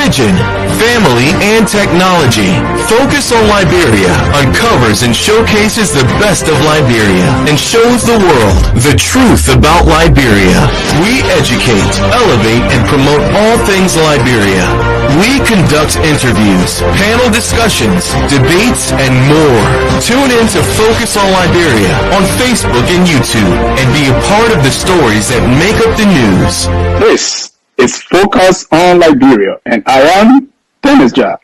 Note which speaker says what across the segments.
Speaker 1: religion, family, and technology. Focus on Liberia uncovers and showcases the best of Liberia and shows the world the truth about Liberia. We educate, elevate, and promote all things Liberia. We conduct interviews, panel discussions, debates, and more. Tune in to Focus on Liberia on Facebook and YouTube and be a part of the stories that make up the news.
Speaker 2: This is Focus on Liberia, and I am Dennis Ja.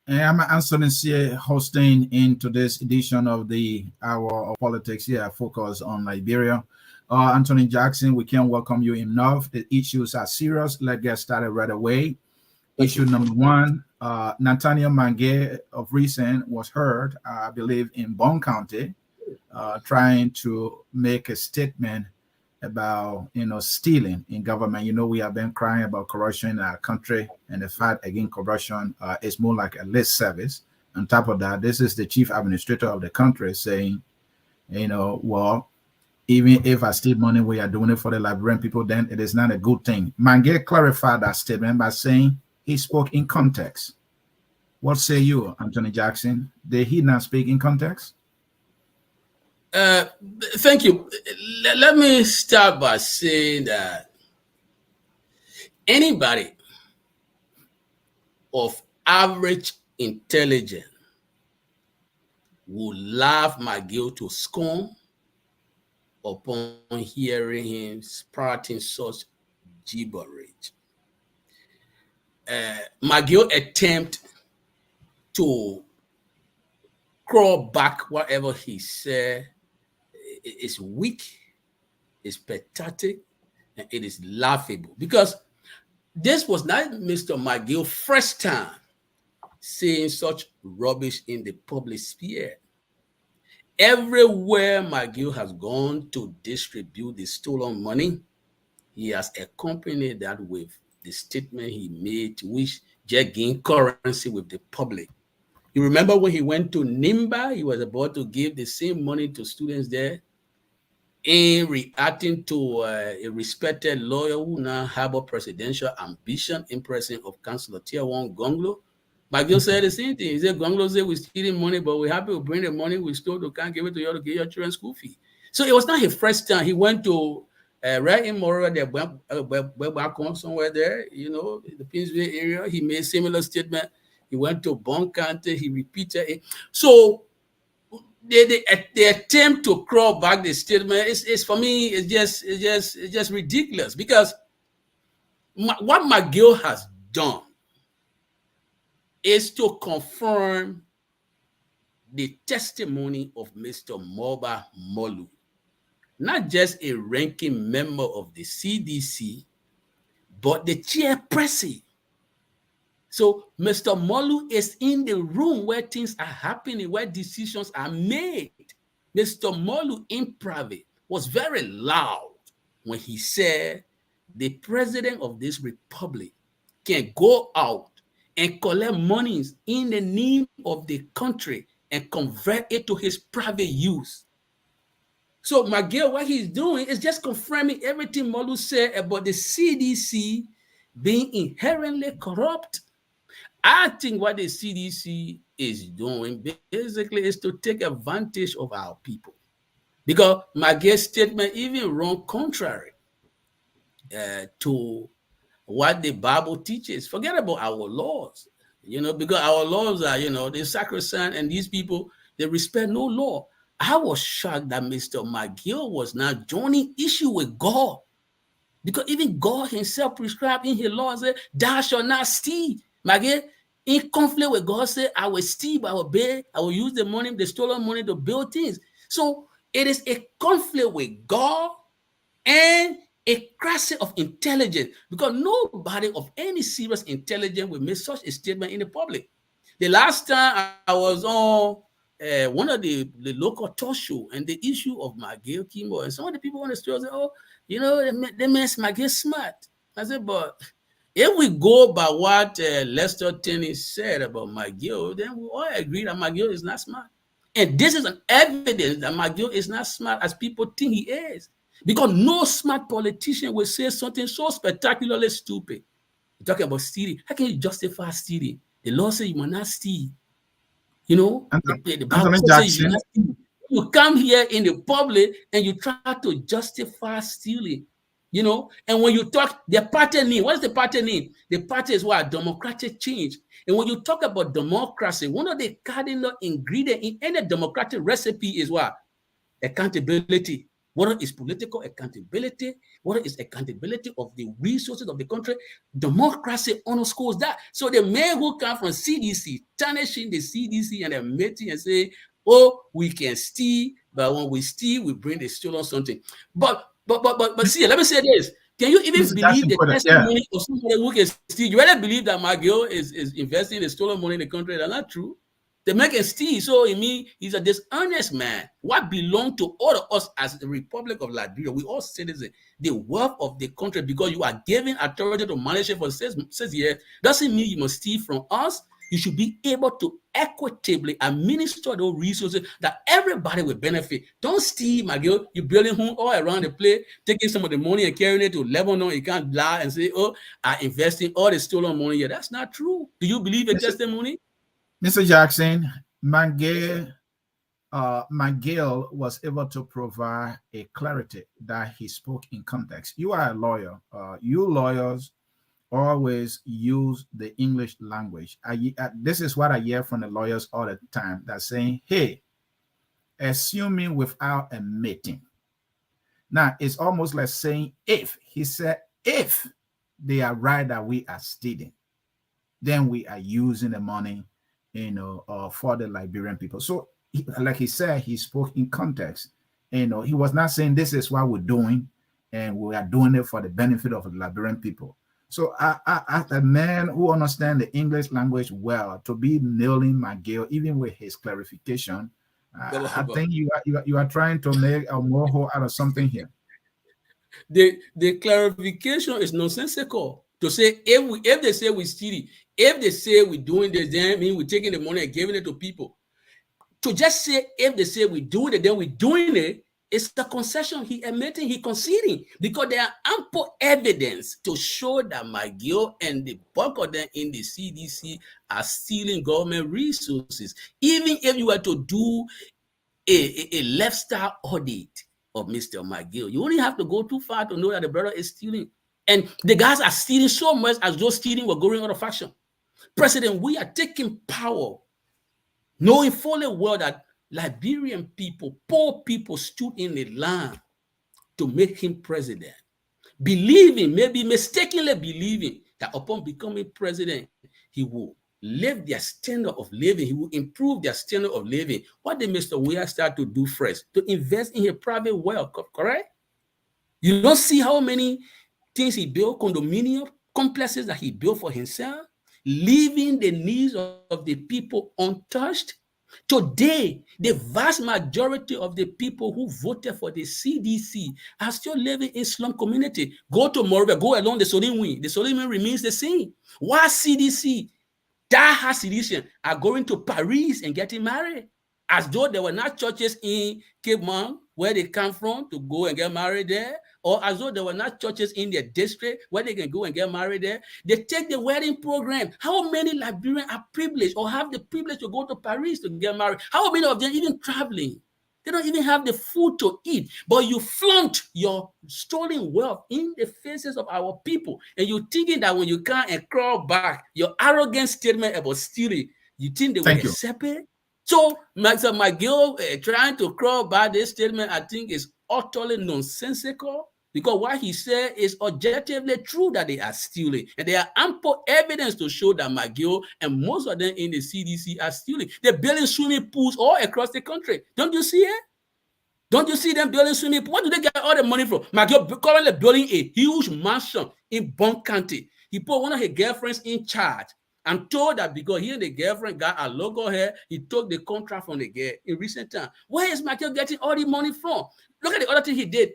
Speaker 3: I'm Ansony Sieh, hosting in today's edition of the Hour of Politics here at Focus on Liberia. Anthony Jackson, we can't welcome you enough. The issues are serious. Let's get started right away. Issue number one, Nathaniel Mange of recent was heard, I believe, in Bond County, trying to make a statement about, stealing in government. We have been crying about corruption in our country, and the fight against corruption is more like a lip service. On top of that, this is the chief administrator of the country saying, well, even if I steal money, we are doing it for the Liberian people, then it is not a good thing. Mange clarified that statement by saying he spoke in context. What say you, Anthony Jackson? Did he not speak in context?
Speaker 4: Thank you. Let me start by saying that anybody of average intelligence would laugh McGill to scorn upon hearing him spouting such gibberish. McGill attempt to crawl back whatever he said is weak, is pathetic, and it is laughable, because this was not Mr. McGill's first time saying such rubbish in the public sphere. Everywhere McGill has gone to distribute the stolen money, he has accompanied that with the statement he made, which just gained currency with the public. You remember when he went to Nimba, he was about to give the same money to students there, in reacting to a respected lawyer who now harbor presidential ambition in presence of Councillor Tier 1 Gongloe. McGill said the same thing. He said, Gongloe said we're stealing money, but we're happy to bring the money we stole to can't give it to you to get your children's school fee. So it was not his first time. He went to right in Mora, they went back home somewhere there, the Pinsville area. He made similar statement. He went to Bond County. He repeated it. So the attempt to crawl back the statement is for me, it's just ridiculous, because what McGill has done is to confirm the testimony of Mr. Moba Molu, not just a ranking member of the CDC, but the chairperson. So Mr. Molu is in the room where things are happening, where decisions are made. Mr. Molu in private was very loud when he said the president of this republic can go out and collect monies in the name of the country and convert it to his private use. So McGill, what he's doing is just confirming everything Molu said about the CDC being inherently corrupt. I think what the CDC is doing basically is to take advantage of our people, because McGill's statement even run contrary to what the Bible teaches. Forget about our laws, because our laws are, they're sacrosanct, and these people, they respect no law. I was shocked that Mr. McGill was not joining issue with God, because even God himself prescribed in his law, said, thou shalt not steal. McGill, in conflict with God, said, I will steal, I will beg, I will use the money, the stolen money, to build things. So it is a conflict with God and a crisis of intelligence, because nobody of any serious intelligence will make such a statement in the public. The last time I was on one of the local talk show, and the issue of McGill came up, and some of the people on the street said, oh, they makes McGill smart. I said, but if we go by what Lester Tenney said about McGill, then we all agree that McGill is not smart. And this is an evidence that McGill is not smart as people think he is. Because no smart politician will say something so spectacularly stupid talking about stealing. How can you justify stealing? The law says you must not steal. You know, the Bible
Speaker 3: Anthony
Speaker 4: says you
Speaker 3: Jackson.
Speaker 4: must not steal. You come here in the public and you try to justify stealing. You know, and when you talk, the party name, what is the party name? The party is what? Democratic change. And when you talk about democracy, one of the cardinal ingredients in any democratic recipe is what? Accountability. What is political accountability? What is accountability of the resources of the country? Democracy underscores that. So the men who come from CDC, tarnishing the CDC and the meeting and say, oh, we can steal, but when we steal, we bring the stolen something. But see, let me say this. Can you even
Speaker 3: Mr.
Speaker 4: believe
Speaker 3: Jackson
Speaker 4: the
Speaker 3: put it,
Speaker 4: testimony of somebody who can steal? You really believe that McGill is investing in stolen money in the country? That's not true. They make a steal, so it means he's a dishonest man. What belongs to all of us as the Republic of Liberia, we all citizens, the wealth of the country, because you are given authority to manage it for 6 years, doesn't mean you must steal from us. You should be able to equitably administer those resources that everybody will benefit. Don't steal, McGill. You're building home all around the place, taking some of the money and carrying it to Lebanon. You can't lie and say, oh, I investing all the stolen money here. That's not true. Do you believe in testimony?
Speaker 3: Mr. Jackson, McGill was able to provide a clarity that he spoke in context. You are a lawyer. You lawyers always use the English language. This is what I hear from the lawyers all the time. They're saying, hey, assuming without admitting. Now, it's almost like saying if. He said, if they are right that we are stealing, then we are using the money, for the Liberian people. So, like he said, he spoke in context. He was not saying this is what we're doing, and we are doing it for the benefit of the Liberian people. So, as a man who understands the English language well, to be nailing McGill, even with his clarification, I think you are trying to make a moral out of something here.
Speaker 4: The clarification is nonsensical. To say if they say we stealing, if they say we're doing this, then I mean we're taking the money and giving it to people. To just say if they say we're doing it, then we're doing it, it's the concession he admitting, he conceding, because there are ample evidence to show that McGill and the bulk of them in the CDC are stealing government resources. Even if you were to do a lifestyle audit of Mr. McGill, you only have to go too far to know that the brother is stealing. And the guys are stealing so much as though stealing were going out of fashion. President, we are taking power, knowing fully well that Liberian people, poor people, stood in the line to make him president, believing, maybe mistakenly believing, that upon becoming president, he will lift their standard of living, he will improve their standard of living. What did Mr. Weah start to do first? To invest in his private wealth, correct? You don't see how many things he built, condominium complexes that he built for himself, leaving the needs of the people untouched. Today, the vast majority of the people who voted for the CDC are still living in slum community. Go to Moravia, go along the Solin Wing. The Solin Wing remains the same. Why CDC, die-hard citizens, are going to Paris and getting married, as though there were not churches in Cape Mount where they come from to go and get married there, or as though there were not churches in their district where they can go and get married there. They take the wedding program. How many Liberians are privileged or have the privilege to go to Paris to get married? How many of them even traveling? They don't even have the food to eat, but you flaunt your stolen wealth in the faces of our people. And you're thinking that when you come and crawl back, your arrogant statement about stealing, you think they will accept it? So, Mr. McGill trying to crawl back this statement, I think, is utterly nonsensical, because what he said is objectively true that they are stealing. And there are ample evidence to show that McGill and most of them in the CDC are stealing. They're building swimming pools all across the country. Don't you see it? Don't you see them building swimming pools? Where do they get all the money from? McGill currently building a huge mansion in Bond County. He put one of his girlfriends in charge and told that because he and the girlfriend got a logo here, he took the contract from the girl in recent time. Where is McGill getting all the money from? Look at the other thing he did.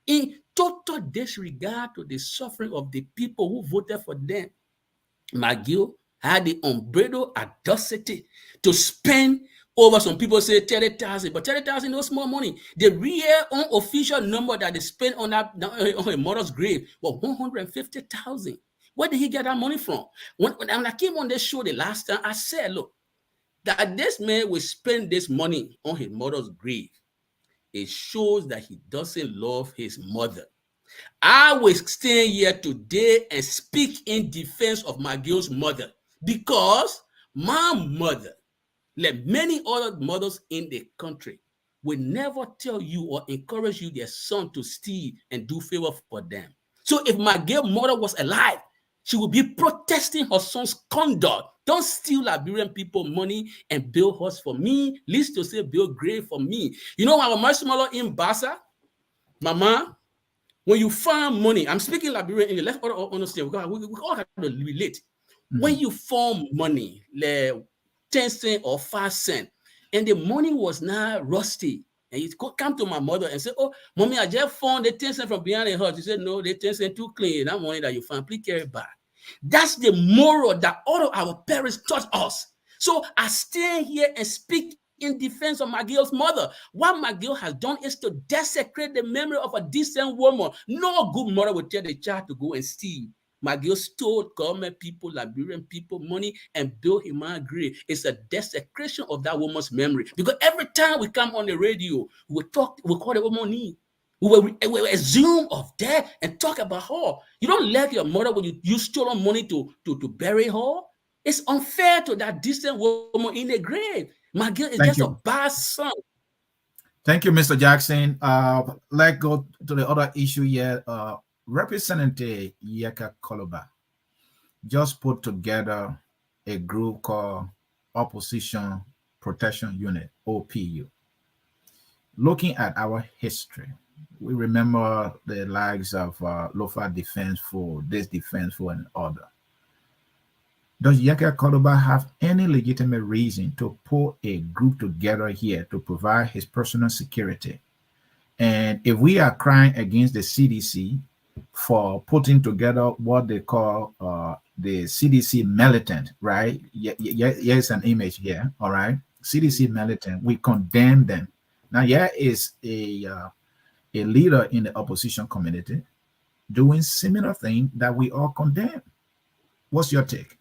Speaker 4: In total disregard to the suffering of the people who voted for them, McGill had the unbridled audacity to spend over, some people say 30,000, but 30,000 is no small money. The real unofficial number that they spent on a mother's grave was 150,000. Where did he get that money from? When I came on this show the last time, I said, look, that this man will spend this money on his mother's grave. It shows that he doesn't love his mother. I will stand here today and speak in defense of McGill's mother, because my mother, like many other mothers in the country, will never tell you or encourage you, their son, to steal and do favor for them. So if McGill's mother was alive, she would be protesting her son's conduct. Don't steal Liberian people money and build house for me. Least to say build grave for me. You know, our marshmallow in Bassa, Mama, when you find money, I'm speaking Liberian in the left order, understand, we all have to relate. When you found money, like 10 cents or 5 cents, and the money was not rusty, and you come to my mother and say, oh, mommy, I just found the 10 cents from behind the house. She said, no, the 10 cents too clean. That money that you found, please carry it back. That's the moral that all of our parents taught us. So I stand here and speak in defense of McGill's mother. What McGill has done is to desecrate the memory of a decent woman. No good mother would tell the child to go and steal. McGill stole government people, Liberian people money and built him a grave. It's a desecration of that woman's memory. Because every time we come on the radio, we call the woman name. We will assume of death and talk about her. You don't let your mother when you use stolen money to bury her. It's unfair to that decent woman in the grave. McGill is just a bad son.
Speaker 3: Thank you, Mr. Jackson. Let's go to the other issue here. Representative Yeka Koloba just put together a group called Opposition Protection Unit, OPU. Looking at our history, we remember the likes of Lofa Defense Force, this Defense Force, and other. Does Yeka Koloba have any legitimate reason to put a group together here to provide his personal security? And if we are crying against the CDC for putting together what they call the CDC militant, right? Here's an image here, all right? CDC militant, we condemn them. Now, here is a leader in the opposition community doing similar thing that we all condemn. What's your take?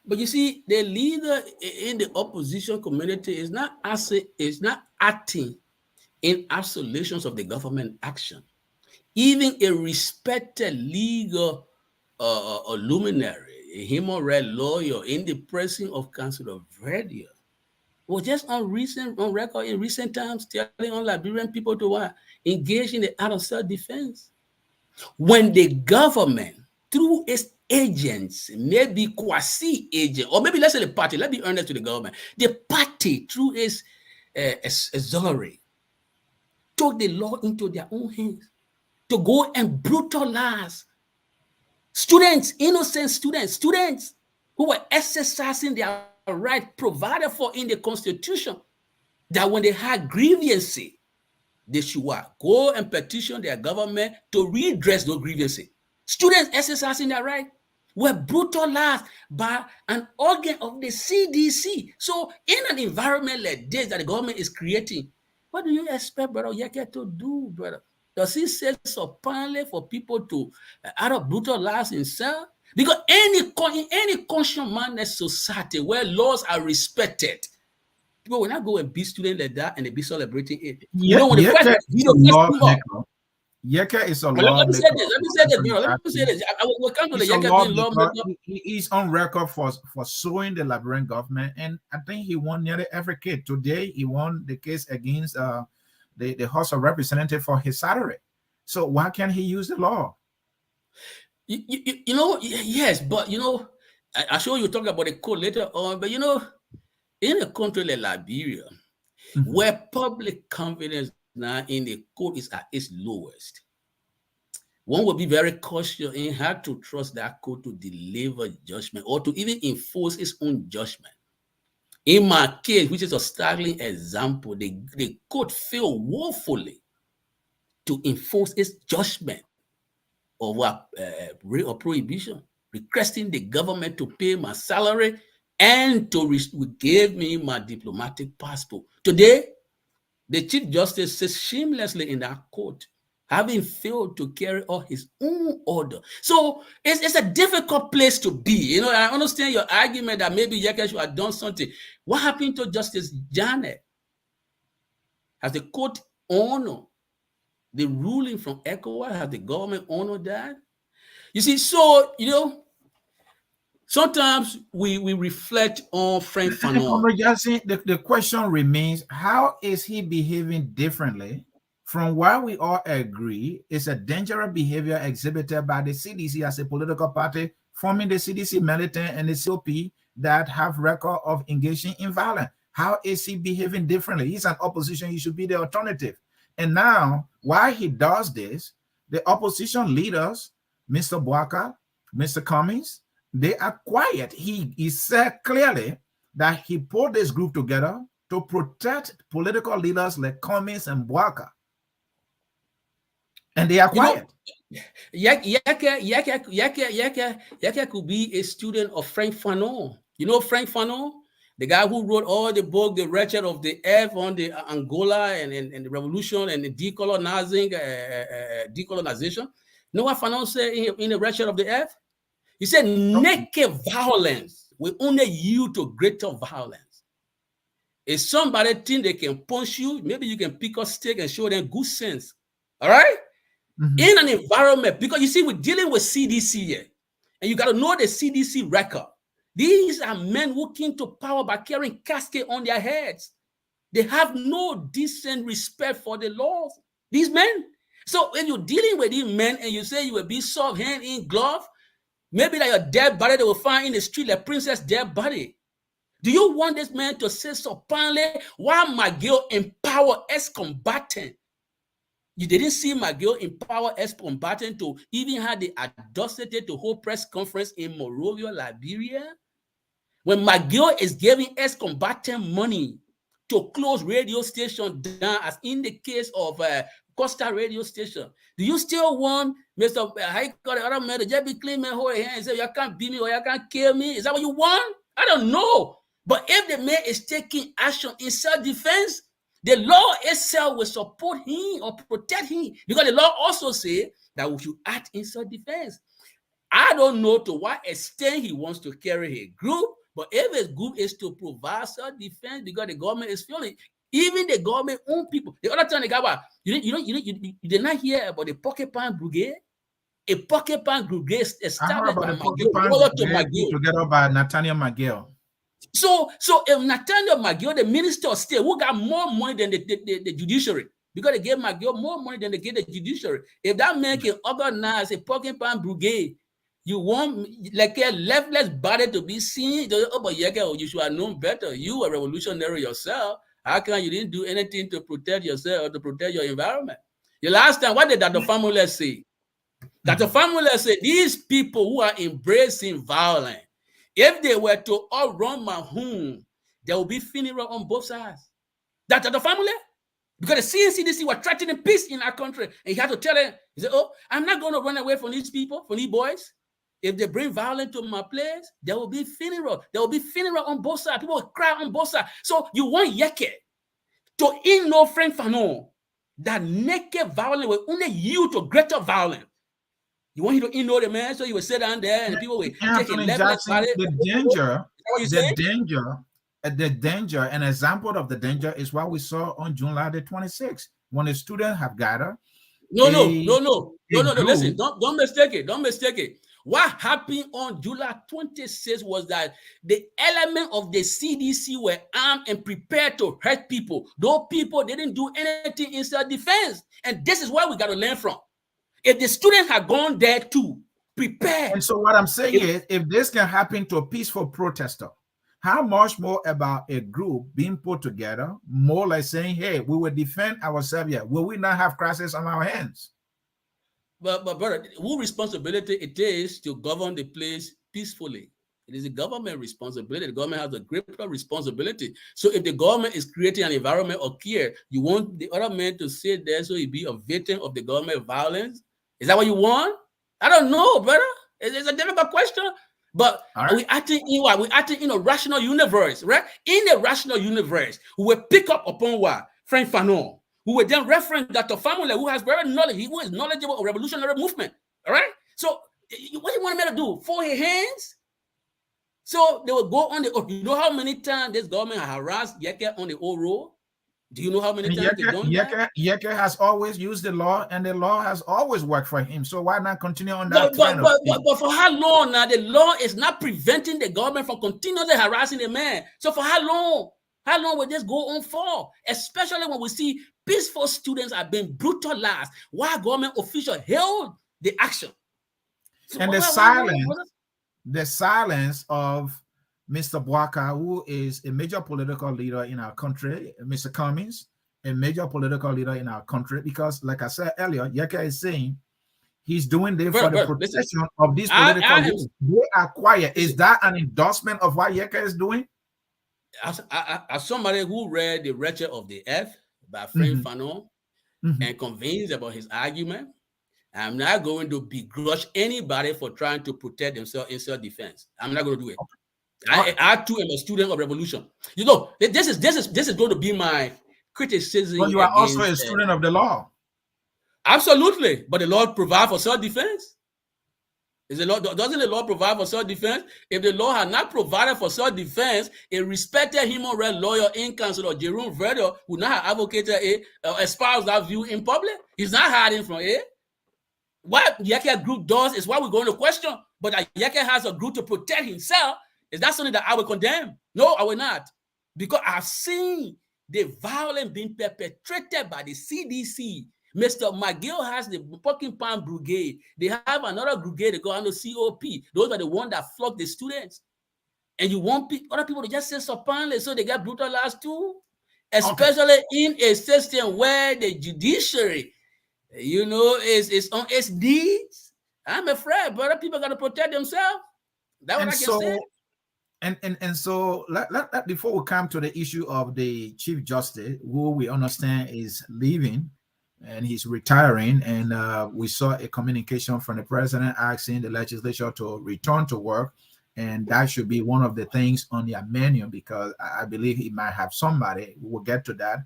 Speaker 4: But you see, the leader in the opposition community is not acting in isolations of the government action. Even a respected legal luminary, a human rights lawyer in the pressing of Council of Radio, was just on record in recent times telling on Liberian people to engage in the art of self-defense. When the government, through its agents, maybe quasi-agent, or maybe let's say the party, let's be honest to the government, the party, through its auxiliary, took the law into their own hands to go and brutalize students, innocent students who were exercising their right provided for in the Constitution, that when they had grievances, they should go and petition their government to redress those grievances. Students exercising their right were brutalized by an organ of the CDC. So in an environment like this that the government is creating, what do you expect Brother Yeke to do, brother? Does he say so finally for people to out of brutalize himself? Because in any conscious-minded society where laws are respected, people will not go and beat students like that and they be celebrating it.
Speaker 3: Yeah,
Speaker 4: when the
Speaker 3: Yeke is a
Speaker 4: law. Let me say this, bro. Let me say this. I will come to the Yeke being lawmaker.
Speaker 3: He's on record for suing the Liberian government, and I think he won nearly every case. Today, he won the case against the House of Representatives for his salary. So why can't he use the law?
Speaker 4: You know, yes, but you know, I'm sure you talk about the code later on, but you know, in a country like Liberia, where public confidence now in the code is at its lowest, one will be very cautious in how to trust that code to deliver judgment or to even enforce its own judgment. In my case, which is a startling example, the court failed woefully to enforce its judgment over prohibition, requesting the government to pay my salary and to give me my diplomatic passport. Today, the Chief Justice says shamelessly in that court having failed to carry out his own order. So it's a difficult place to be. You know, I understand your argument that maybe Yeke should have done something. What happened to Justice Janet? Has the court honored the ruling from ECOWAS? Has the government honored that? You see, so, you know, sometimes we reflect on Frank Fanon.
Speaker 3: The question remains, how is he behaving differently from what we all agree is a dangerous behavior exhibited by the CDC as a political party, forming the CDC militant and the COP that have record of engaging in violence? How is he behaving differently? He's an opposition. He should be the alternative. And now, while he does this, the opposition leaders, Mr. Boakai, Mr. Cummings, they are quiet. He said clearly that he put this group together to protect political leaders like Cummings and Boakai. And they are quiet.
Speaker 4: Yeke could be a student of Frank Fanon. You know Frank Fanon? The guy who wrote all the book, The Wretched of the Earth, on the Angola and the revolution and the decolonization. You know what Fanon said in The Wretched of the Earth? He said, naked violence will only yield to greater violence. If somebody think they can punch you, maybe you can pick up stick and show them good sense. All right? Mm-hmm. In an environment, because you see, we're dealing with CDC here, and you got to know the CDC record. These are men who came to power by carrying casket on their heads. They have no decent respect for the laws. These men. So when you're dealing with these men and you say you will be soft hand in glove, maybe like your dead body they will find in the street, like Princess dead body. Do you want this man to say so plainly while McGill empower ex-combatant? You didn't see McGill empower ex-combatant to even have the audacity to hold press conference in Monrovia, Liberia? When McGill is giving ex-combatant money to close radio station down, as in the case of Costa radio station, do you still want Mr. How got the other man to just be clean man hold your hand and say you can't beat me or you can't kill me? Is that what you want? I don't know. But if the man is taking action in self-defense, the law itself will support him or protect him, because the law also says that we should act in self-defense. I don't know to what extent he wants to carry a group, but if his group is to provide self-defense because the government is failing, even the government own people. The other time they got you did not hear about the Porcupine Brigade? A Porcupine Brigade established by McGill,
Speaker 3: together by Nathaniel McGill.
Speaker 4: So if Nathaniel McGill, the minister of state, who got more money than the judiciary, because they gave McGill more money than they gave the judiciary, if that man can organize a Porcupine Brigade, you want like a leftless body to be seen? Oh, but you should have known better. You are revolutionary yourself. How come you didn't do anything to protect yourself or to protect your environment? The last time, what did Dr. Famula say? Dr. Famula said, these people who are embracing violence, if they were to outrun my home, there will be funeral on both sides. That's the family. Because the CNCDC were threatening peace in our country. And he had to tell them, he said, oh, I'm not going to run away from these people, from these boys. If they bring violence to my place, there will be funeral. There will be funeral on both sides. People will cry on both sides. So you want Yeke to ignore Frank Fanon, that naked violence will only yield to greater violence. You want him to ignore the man, so he will sit down there and people will take a
Speaker 3: the danger, an example of the danger is what we saw on July the 26th, when the students have gathered.
Speaker 4: No, listen, don't mistake it. Don't mistake it. What happened on July 26th was that the element of the CDC were armed and prepared to hurt people. Those people didn't do anything in self-defense. And this is where we got to learn from. If the students had gone there too, prepare.
Speaker 3: And so what I'm saying is, if this can happen to a peaceful protester, how much more about a group being put together, more like saying, hey, we will defend ourselves here. Will we not have crisis on our hands?
Speaker 4: But brother, whose responsibility it is to govern the place peacefully? It is the government responsibility. The government has a greater responsibility. So if the government is creating an environment of care, you want the other man to sit there so he be a victim of the government violence? Is that what you want? I don't know, brother. It's a difficult question. But we acting in what? We acting in a rational universe, right? In a rational universe, we will pick up upon what? Frank Fanon. who will then reference Dr. Famule, who has very knowledge, who is knowledgeable of revolutionary movement. All right. So what do you want me to do? Fold his hands? So they will go on the. You know how many times this government has harassed Yeke on the old road? Do you know how many times they've done that?
Speaker 3: Yeke has always used the law, and the law has always worked for him. So why not continue on that?
Speaker 4: But for how long now? The law is not preventing the government from continuously harassing the man. So for how long? How long will this go on for? Especially when we see peaceful students are being brutalized while government officials held the action. So
Speaker 3: and the silence of Mr. Boakai, who is a major political leader in our country, Mr. Cummings, a major political leader in our country, because like I said earlier, Yeke is saying he's doing this for the protection of these political leaders. They are quiet. Is that an endorsement of what Yeke is doing?
Speaker 4: As somebody who read The Wretched of the Earth by Frank Fanon and convinced about his argument, I'm not going to begrudge anybody for trying to protect themselves in self-defense. I'm not going to do it. I too am a student of revolution. You know, this is going to be my criticism.
Speaker 3: But you are also a student of the law.
Speaker 4: Absolutely. But the law provides for self-defense. Doesn't the law provide for self-defense? If the law had not provided for self-defense, a respected human rights lawyer in counsel, Jerome Verder, would not have advocated espoused that view in public. He's not hiding from it. What Yeke group does is what we're going to question. But that Yeke has a group to protect himself, is that something that I will condemn? No, I will not. Because I've seen the violence being perpetrated by the CDC. Mr. McGill has the Porcupine Brigade. They have another brigade they call the COP. Those are the ones that flog the students. And you want other people to just say supinely so they get brutalized too? Especially in a system where the judiciary, you know, is on its knees. I'm afraid, brother, people got to protect themselves. That's what I can say.
Speaker 3: And so let before we come to the issue of the Chief Justice, who we understand is leaving and he's retiring, and we saw a communication from the president asking the legislature to return to work, and that should be one of the things on their menu, because I believe he might have somebody. We'll get to that.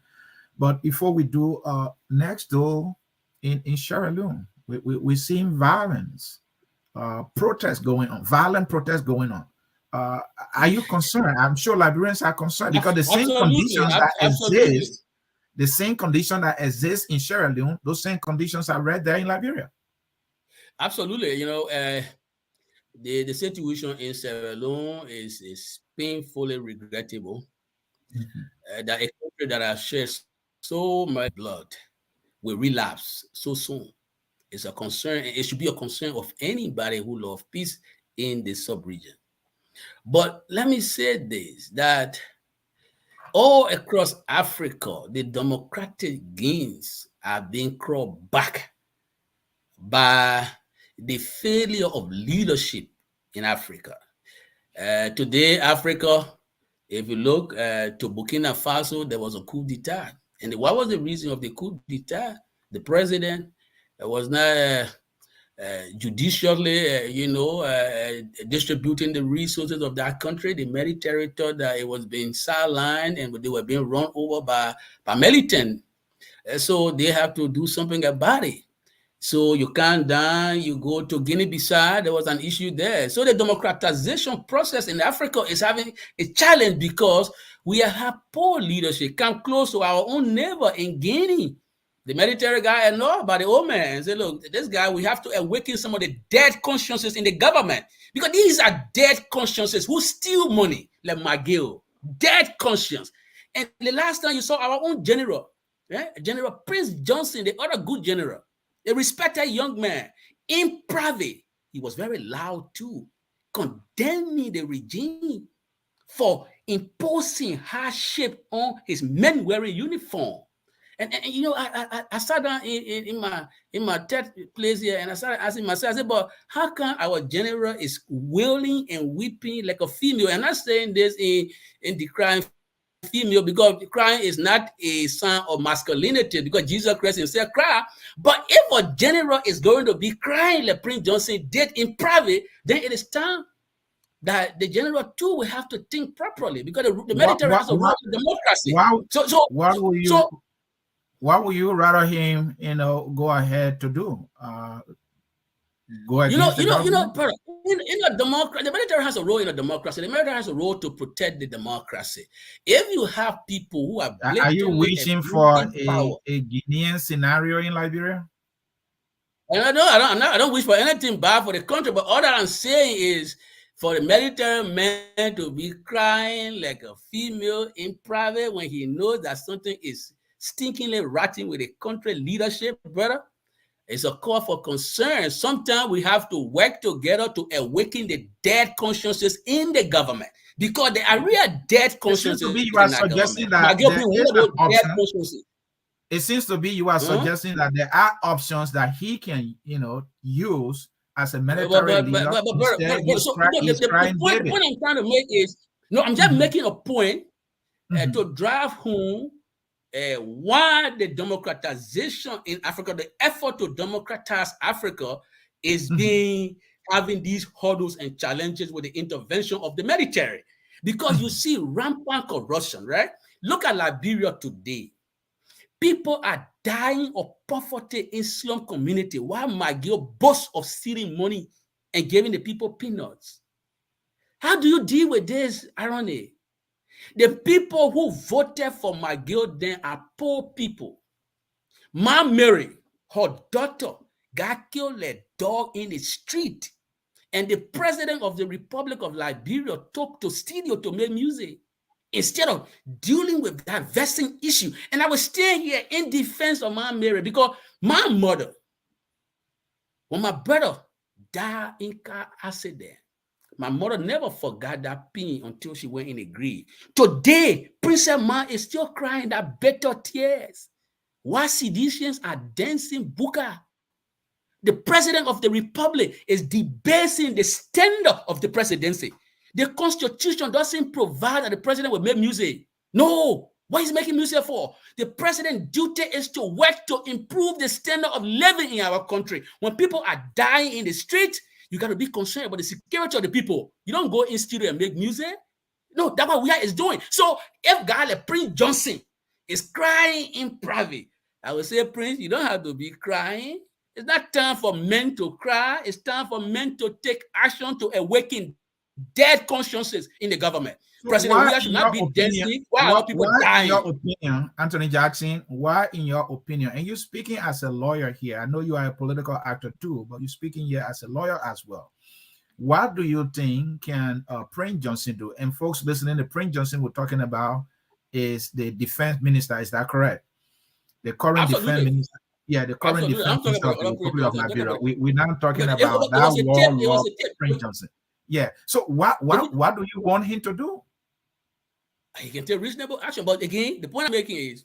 Speaker 3: But before we do, next door in Sierra Leone, we're seeing violence, protests going on, violent protests going on. Are you concerned? I'm sure Liberians are concerned, because the same conditions that exist, the same condition that exists in Sierra Leone, those same conditions are right there in Liberia.
Speaker 4: Absolutely. You know, the situation in Sierra Leone is painfully regrettable. That a country that has shed so much blood will relapse so soon. It's a concern. It should be a concern of anybody who loves peace in the sub-region. But let me say this, that all across Africa, the democratic gains are being crawled back by the failure of leadership in Africa. Today, Africa, if you look to Burkina Faso, there was a coup d'etat. And what was the reason of the coup d'etat? The president was not judicially, distributing the resources of that country. The military thought that it was being sidelined and they were being run over by militants. So they have to do something about it. So you come down, you go to Guinea-Bissau, there was an issue there. So the democratization process in Africa is having a challenge because we have poor leadership. Come close to our own neighbor in Guinea. The military guy know about the old man and say, look, this guy, we have to awaken some of the dead consciences in the government, because these are dead consciences who steal money, like McGill, dead conscience. And the last time you saw our own general, General Prince Johnson, the other good general, a respected young man, in private, he was very loud too, condemning the regime for imposing hardship on his men wearing uniform. And you know, I sat down in my third place here, and I started asking myself, I said, but how come our general is wailing and weeping like a female? And I'm not saying this in decrying female, because crying is not a sign of masculinity, because Jesus Christ himself cried. But if a general is going to be crying like Prince Johnson did in private, then it is time that the general too will have to think properly, because the military has a role in democracy.
Speaker 3: what would you rather him, go ahead to do? Go against the government?
Speaker 4: brother, in a democracy, the military has a role in a democracy. The military has a role to protect the democracy. If you have people who are
Speaker 3: Are you
Speaker 4: blatantly
Speaker 3: wishing for
Speaker 4: abusing power,
Speaker 3: a Guinean scenario in Liberia?
Speaker 4: and I don't wish for anything bad for the country, but all that I'm saying is for the military man to be crying like a female in private when he knows that something is stinkingly rotten with the country leadership, brother. It's a call for concern. Sometimes we have to work together to awaken the dead consciences in the government, because there are real dead consciences in
Speaker 3: you are
Speaker 4: our
Speaker 3: suggesting
Speaker 4: government.
Speaker 3: that there is an option.
Speaker 4: Consciences.
Speaker 3: It seems to be you are suggesting that there are options that he can, use as a military leader. Instead, he's crying
Speaker 4: the point I'm trying to make is, I'm just making a point to drive home why the democratization in Africa, the effort to democratize Africa, is being having these hurdles and challenges with the intervention of the military. Because you see rampant corruption, right? Look at Liberia today. People are dying of poverty in slum community while McGill boasts of stealing money and giving the people peanuts. How do you deal with this irony? The people who voted for McGill then are poor people. Ma Mary, her daughter, got killed like a dog in the street. And the president of the Republic of Liberia took to studio to make music instead of dealing with that vexing issue. And I was staying here in defense of Ma Mary because my mother, when my brother died in car accident, my mother never forgot that pain until she went in the grave. Today, Princess Ma is still crying that bitter tears. While seditians are dancing buka, the president of the republic is debasing the standard of the presidency. The constitution doesn't provide that the president will make music. No. What is making music for? The president's duty is to work to improve the standard of living in our country. When people are dying in the street, you got to be concerned about the security of the people. You don't go in studio and make music. No, that's what Weah is doing. So if guy like Prince Johnson is crying in private, I would say, Prince, you don't have to be crying. It's not time for men to cry. It's time for men to take action to awaken dead consciences in the government.
Speaker 3: So
Speaker 4: President Weah should not be dancing while people dying.
Speaker 3: In your opinion, Anthony Jackson, why, in your opinion, and you're speaking as a lawyer here, I know you are a political actor too, but you're speaking here as a lawyer as well. What do you think can Prince Johnson do? And folks listening, the Prince Johnson we're talking about is the defense minister. Is that correct? The current defense minister. Yeah, the current defense minister of the Republic of Liberia. We're not talking about that warlord Prince Johnson. Yeah. So what do you want him to do?
Speaker 4: He can take reasonable action. But again, the point I'm making is,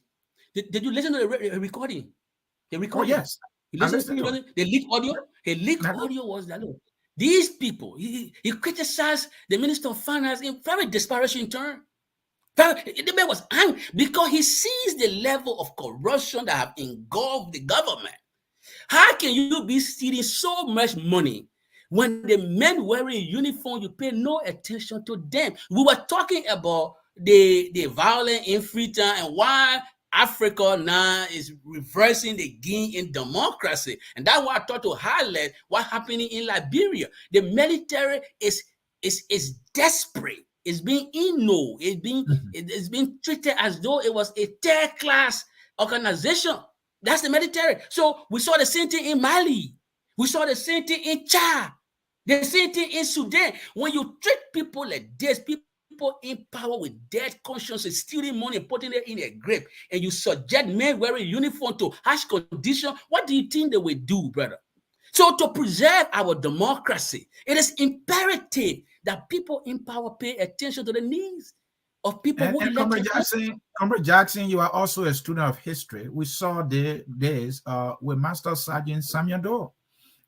Speaker 4: did you listen to the recording? The recording?
Speaker 3: Oh, yes.
Speaker 4: You listen to the leaked audio? The leaked audio was that, look, these people, he criticized the Minister of Finance in very disparaging terms. The man was angry because he sees the level of corruption that have engulfed the government. How can you be stealing so much money when the men wearing uniform, you pay no attention to them? We were talking about the violent in Freetown and why Africa now is reversing the gain in democracy. And that's why I thought to highlight what's happening in Liberia. The military is desperate. It's being it's being treated as though it was a third class organization. That's the military. So we saw the same thing in Mali. We saw the same thing in Chad. The same thing in Sudan. When you treat people like this, people in power with dead consciences, stealing money and putting it in a grave, and you subject men wearing uniform to harsh conditions, what do you think they will do, brother? So to preserve our democracy, it is imperative that people in power pay attention to the needs of people who elect
Speaker 3: Comrade Jackson, you are also a student of history. We saw this with Master Sergeant Samuel Doe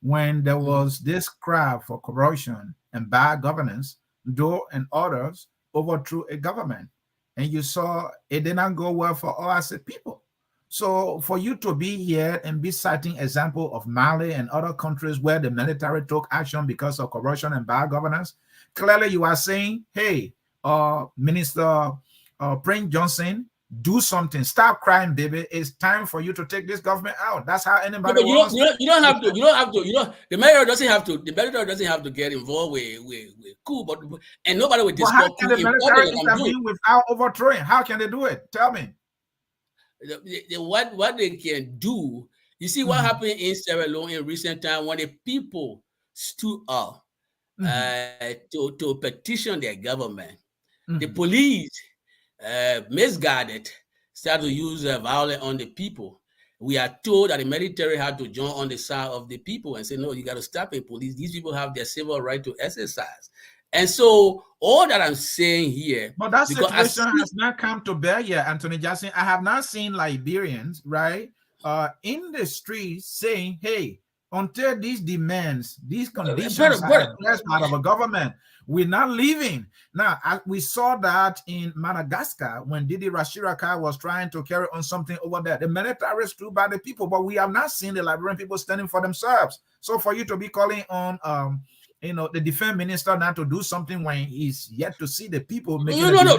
Speaker 3: when there was this cry for corruption and bad governance. Doe and others overthrew a government, and you saw it did not go well for us as a people. So for you to be here and be citing example of Mali and other countries where the military took action because of corruption and bad governance, clearly you are saying, hey, Minister Prince Johnson, Do something. Stop crying, baby. It's time for you to take this government out. That's how anybody
Speaker 4: But
Speaker 3: wants.
Speaker 4: you don't have to. You don't have to. You know, the mayor doesn't have to. The military doesn't have to get involved with coup. But and nobody will
Speaker 3: Well, how
Speaker 4: discuss
Speaker 3: can
Speaker 4: coup
Speaker 3: the
Speaker 4: in
Speaker 3: military
Speaker 4: public.
Speaker 3: intervene without overthrowing? How can they do it? Tell me.
Speaker 4: What they can do. You see what happened in Sierra Leone in recent time when the people stood up to petition their government. The police, misguided, started to use violence on the people. We are told that the military had to join on the side of the people and say, no, you got to stop it, police. These people have their civil right to exercise. And so all that I'm saying here,
Speaker 3: but that situation has not come to bear yet, Anthony Jackson. I have not seen Liberians, right, in the streets saying, hey, until these demands, these conditions are addressed out of a government, we're not leaving. Now, we saw that in Madagascar when Didi Rashiraka was trying to carry on something over there. The military stood by the people, but we have not seen the Liberian people standing for themselves. So for you to be calling on the defense minister now to do something when he's yet to see the people making
Speaker 4: but the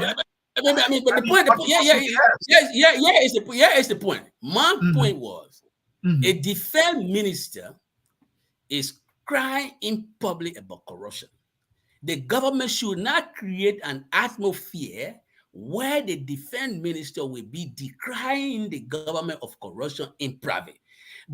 Speaker 4: point, is the point. My point was a defense minister is crying in public about corruption. The government should not create an atmosphere where the defense minister will be decrying the government of corruption in private.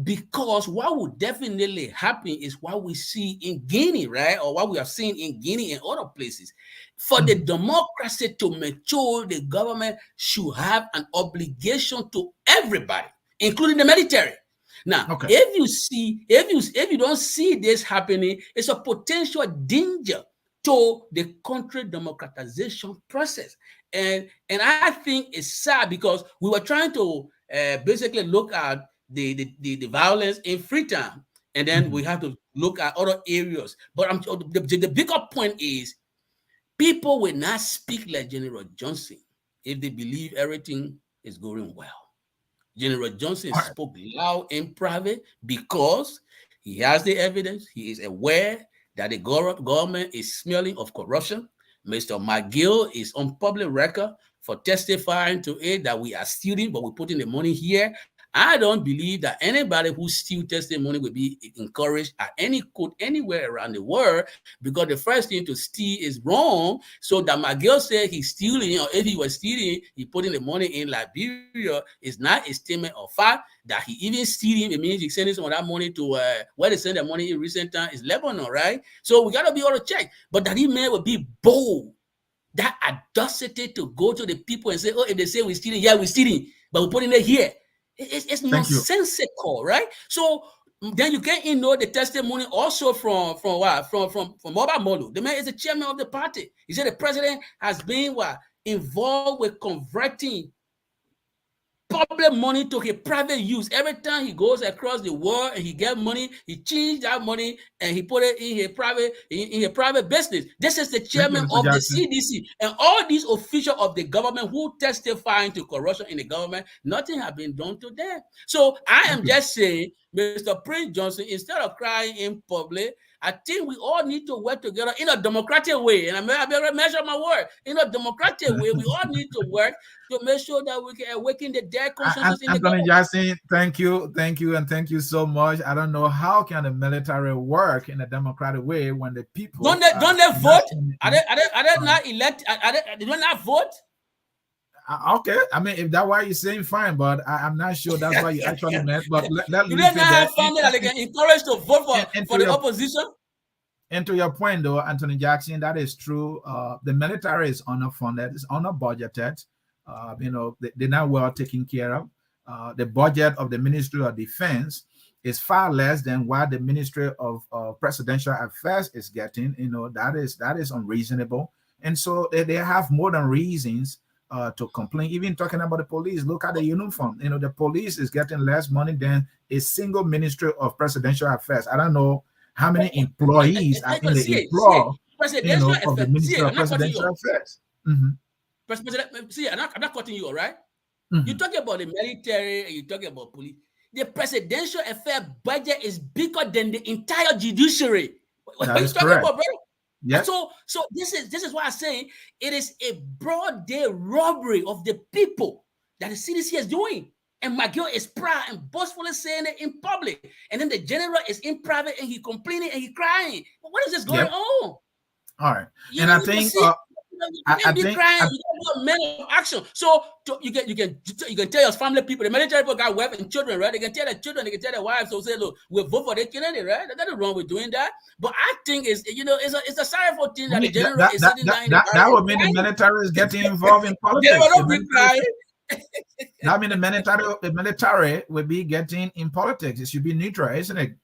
Speaker 4: Because what would definitely happen is what we see in Guinea, right? Or what we have seen in Guinea and other places. For the democracy to mature, the government should have an obligation to everybody, including the military. Now, if you don't see this happening, it's a potential danger to the country democratization process. And I think it's sad because we were trying to basically look at the violence in Freetown, and then we have to look at other areas. But the bigger point is people will not speak like General Johnson if they believe everything is going well. General Johnson spoke loud in private because he has the evidence. He is aware that the government is smelling of corruption. Mr. McGill is on public record for testifying to it that we are stealing, but we're putting the money here. I don't believe that anybody who steals testimony will be encouraged at any court anywhere around the world, because the first thing to steal is wrong. So that McGill said he's stealing, or if he was stealing, he putting the money in Liberia, is not a statement of fact. That he even stealing, it means he's sending some of that money to where they send the money in recent time is Lebanon, right? So we got to be able to check. But that he may will be bold, that audacity to go to the people and say, oh, if they say we're stealing, yeah, we're stealing, but we're putting it here. It's nonsensical, right? So then you get the testimony also from Mobile Molu. The man is the chairman of the party. He said the president has been involved with converting public money to his private use. Every time he goes across the world and he gets money, he changed that money and he put it in his private business. This is the chairman of the CDC, and all these officials of the government who testifying to corruption in the government, nothing has been done to them. So I am just saying, Mr. Prince Johnson, instead of crying in public, I think we all need to work together in a democratic way. And I better measure my word. In a democratic way, we all need to work to make sure that we can awaken the dead consciousness in the government.
Speaker 3: Jackson, thank you, and thank you so much. I don't know how can the military work in a democratic way when the people
Speaker 4: don't they vote? Are they not elected? They don't not vote?
Speaker 3: Okay, I mean, if that's why you're saying fine, but I'm not sure that's why you actually meant. But let
Speaker 4: you don't have family that they can encourage to vote for the opposition. And
Speaker 3: to your point, though, Anthony Jackson, that is true. The military is underfunded, it's under-budgeted. They're not well taken care of. The budget of the Ministry of Defense is far less than what the Ministry of Presidential Affairs is getting. That is unreasonable, and so they have more than reasons to complain. Even talking about the police, look at the uniform. The police is getting less money than a single Ministry of Presidential Affairs. I don't know how many employees are in the employ of the Ministry of Presidential Affairs.
Speaker 4: See, I'm not cutting you, all right? You talk about the military and you talk about police. The presidential affair budget is bigger than the entire judiciary. What are you talking about, brother?
Speaker 3: Yeah.
Speaker 4: So this is why I'm saying it is a broad day robbery of the people. that the CDC is doing. And McGill is proud and boastfully saying it in public. And then the general is in private and he complaining and he crying. What is this going on?
Speaker 3: All right.
Speaker 4: You
Speaker 3: And
Speaker 4: know,
Speaker 3: I think
Speaker 4: you be crying, you got a man of action. So you can tell your family people, the military people got wife and children, right? They can tell their children, they can tell their wives, so say, look, we'll vote for their children, right? There's nothing wrong with doing that. But I think it's a sorrowful thing that the general is sitting down.
Speaker 3: That would mean the military is getting involved in politics. That means the military will be getting in politics. It should be neutral, isn't it?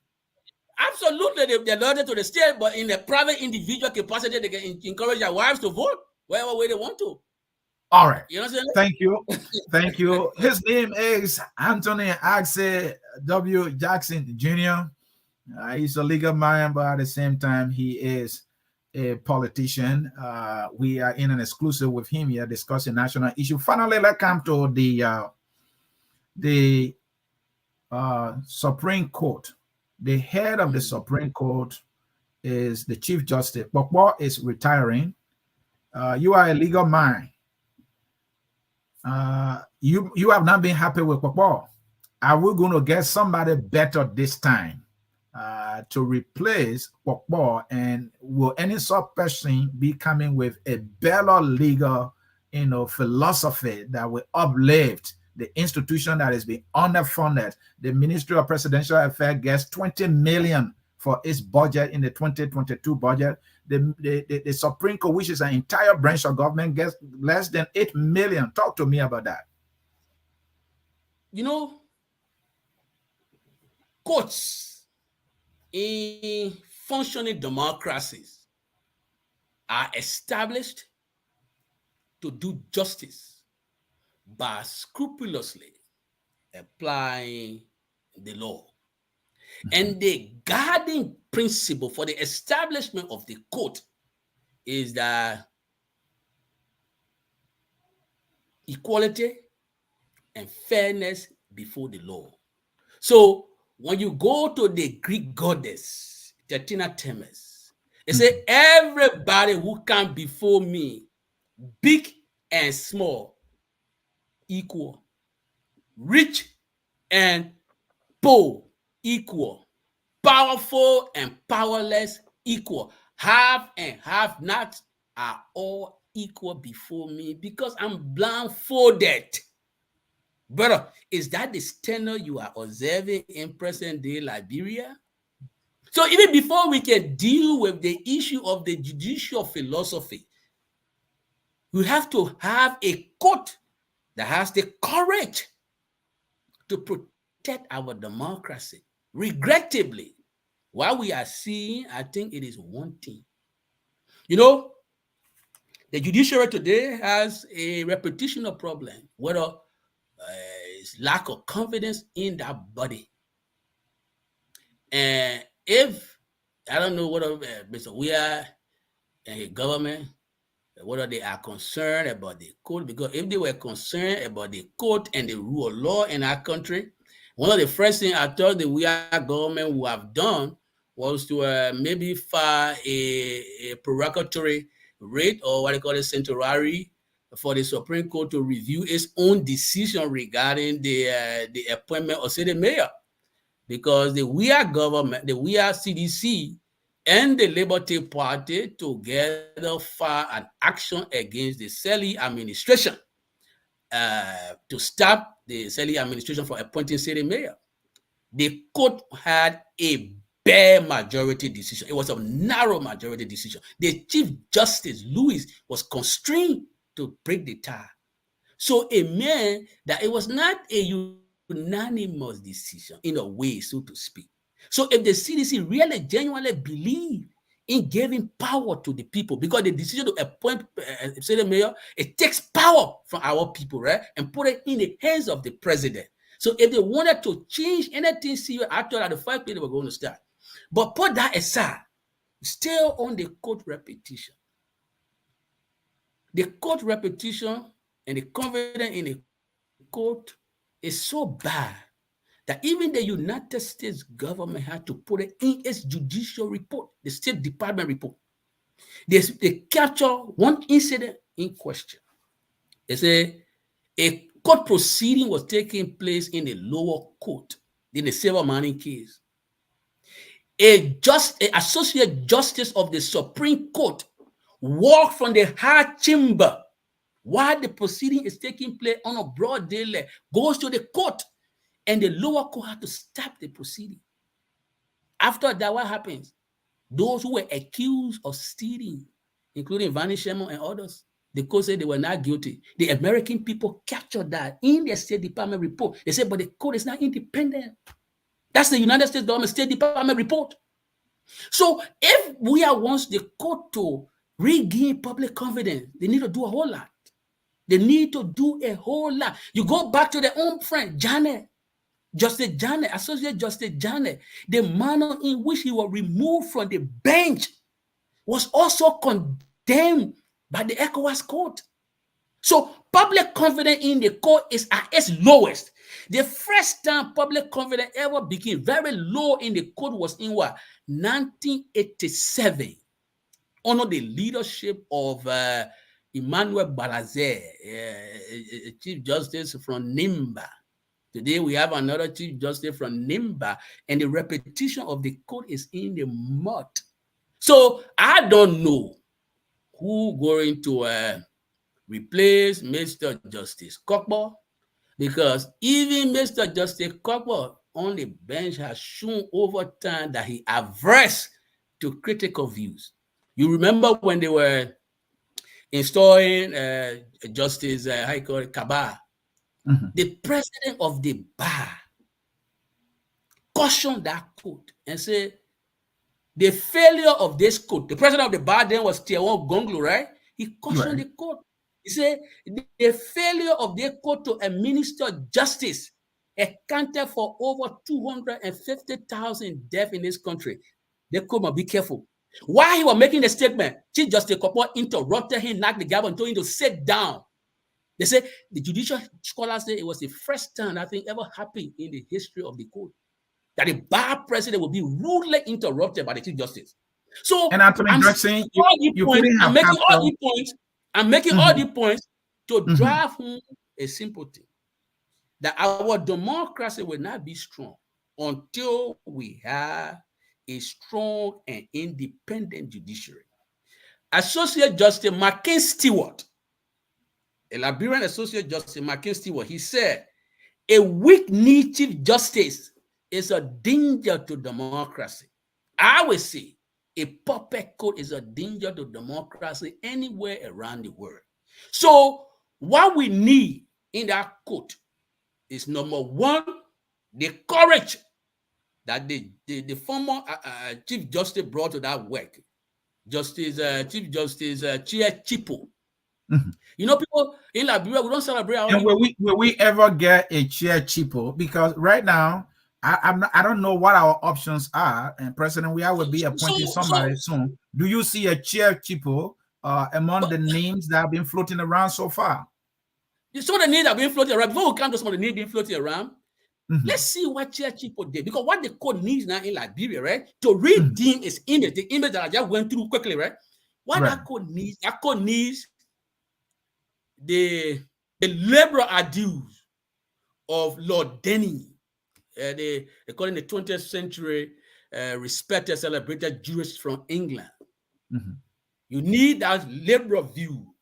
Speaker 4: Absolutely, they're loyal to the state, but in a private individual capacity, they can encourage their wives to vote wherever way they want to.
Speaker 3: All right.
Speaker 4: You know what I'm saying?
Speaker 3: Thank you. Thank you. His name is Anthony Axe W. Jackson Jr. He's a legal man, but at the same time, he is a politician. We are in an exclusive with him here discussing national issue. Finally, let's come to the Supreme Court. The head of the Supreme Court is the Chief Justice. Boakai is retiring. You are a legal man. You have not been happy with Boakai. Are we going to get somebody better this time to replace Boakai? And will any such person be coming with a better legal, philosophy that will uplift the institution that has been underfunded? The Ministry of Presidential Affairs gets $20 million for its budget in the 2022 budget. The Supreme Court, which is an entire branch of government, gets less than $8 million. Talk to me about that.
Speaker 4: Courts in functioning democracies are established to do justice by scrupulously applying the law. And the guiding principle for the establishment of the court is that equality and fairness before the law. So when you go to the Greek goddess, Tetina Temis, it says, everybody who comes before me, big and small, equal, rich and poor, equal, powerful and powerless, equal, have and have not are all equal before me because I'm blindfolded. Brother, is that the standard you are observing in present day Liberia? So even before we can deal with the issue of the judicial philosophy, we have to have a court that has the courage to protect our democracy. Regrettably, what we are seeing, I think it is one thing. The judiciary today has a reputational problem, whether it's lack of confidence in that body. And if, I don't know whether Mr. Weah and his government, whether they are concerned about the court, because if they were concerned about the court and the rule of law in our country, one of the first things I thought the Weah government would have done was to maybe file a prorogatory rate, or what they call a certiorari, for the Supreme Court to review its own decision regarding the appointment of city mayor, because the Weah government, the Weah CDC, and the Liberty Party together filed an action against the Sieh administration to stop the Sieh administration from appointing city mayor. The court had a bare majority decision. It was a narrow majority decision. The Chief Justice Louis was constrained to break the tie. So it meant that it was not a unanimous decision in a way, so to speak. So if the CDC really genuinely believe in giving power to the people, because the decision to appoint city mayor, it takes power from our people, right, and put it in the hands of the president. So if they wanted to change anything, see, I thought that the 5 people were going to start. But put that aside, still on the court repetition. The court repetition and the confidence in the court is so bad that even the United States government had to put it in its judicial report, the State Department report. They capture one incident in question. They say a court proceeding was taking place in the lower court in the silver mining case. An associate justice of the Supreme Court walked from the high chamber while the proceeding is taking place on a broad daylight, goes to the court, and the lower court had to stop the proceeding. After that, what happens? Those who were accused of stealing, including Vanny Sherman and others, the court said they were not guilty. The American people captured that in their State Department report. They said, but the court is not independent. That's the United States government State Department report. So if Weah wants the court to regain public confidence, they need to do a whole lot. They need to do a whole lot. You go back to their own friend, Janet, Justice Janet, Associate Justice Janet, the manner in which he was removed from the bench was also condemned by the ECOWAS court. So public confidence in the court is at its lowest. The first time public confidence ever became very low in the court was in what? 1987, under the leadership of Emmanuel Balazer, Chief Justice from Nimba. Today we have another Chief Justice from Nimba, and the repetition of the court is in the mud. So I don't know who going to replace Mr. Justice Kokbo, because even Mr. Justice Kokbo on the bench has shown over time that he averse to critical views. You remember when they were installing Justice High Court Kaba, the president of the bar cautioned that court and said, the failure of this court, the president of the bar then was Cummings Gongloe, right? He cautioned the court. He said, the failure of the court to administer justice accounted for over 250,000 deaths in this country. The court must be careful. While he was making the statement, Chief Justice Kokbo interrupted him, knocked the gavel, and told him to sit down. They say the judicial scholars say it was the first time I think ever happened in the history of the court that the bar president will be rudely interrupted by the Chief Justice. So,
Speaker 3: and Anthony Jackson,
Speaker 4: I'm making all the points. I'm making all the points to drive home a simple thing: that our democracy will not be strong until we have a strong and independent judiciary. Associate Justice Mackin Stewart, a Liberian Associate Justice Mackin Stewart, he said, a weak-kneed Chief Justice is a danger to democracy. I would say a puppet court is a danger to democracy anywhere around the world. So what we need in that court is, number one, the courage that the former Chief Justice brought to that work. Chief Justice Sieh Chipo. You know, people in Liberia, we don't celebrate our
Speaker 3: and will we ever get a Sieh Chipo? Because right now, I don't know what our options are, and President Weah will be appointing somebody soon. Do you see a Sieh Chipo among the names that have been floating around so far?
Speaker 4: Some of the names that have been floating around. Before we come to some of the names being floating around, let's see what Sieh Chipo did. Because what the court needs now in Liberia, right, to redeem its image, the image that I just went through quickly, right? What that court needs the liberal ideals of Lord Denny. They call him the 20th century respected, celebrated jurist from England. You need that liberal view.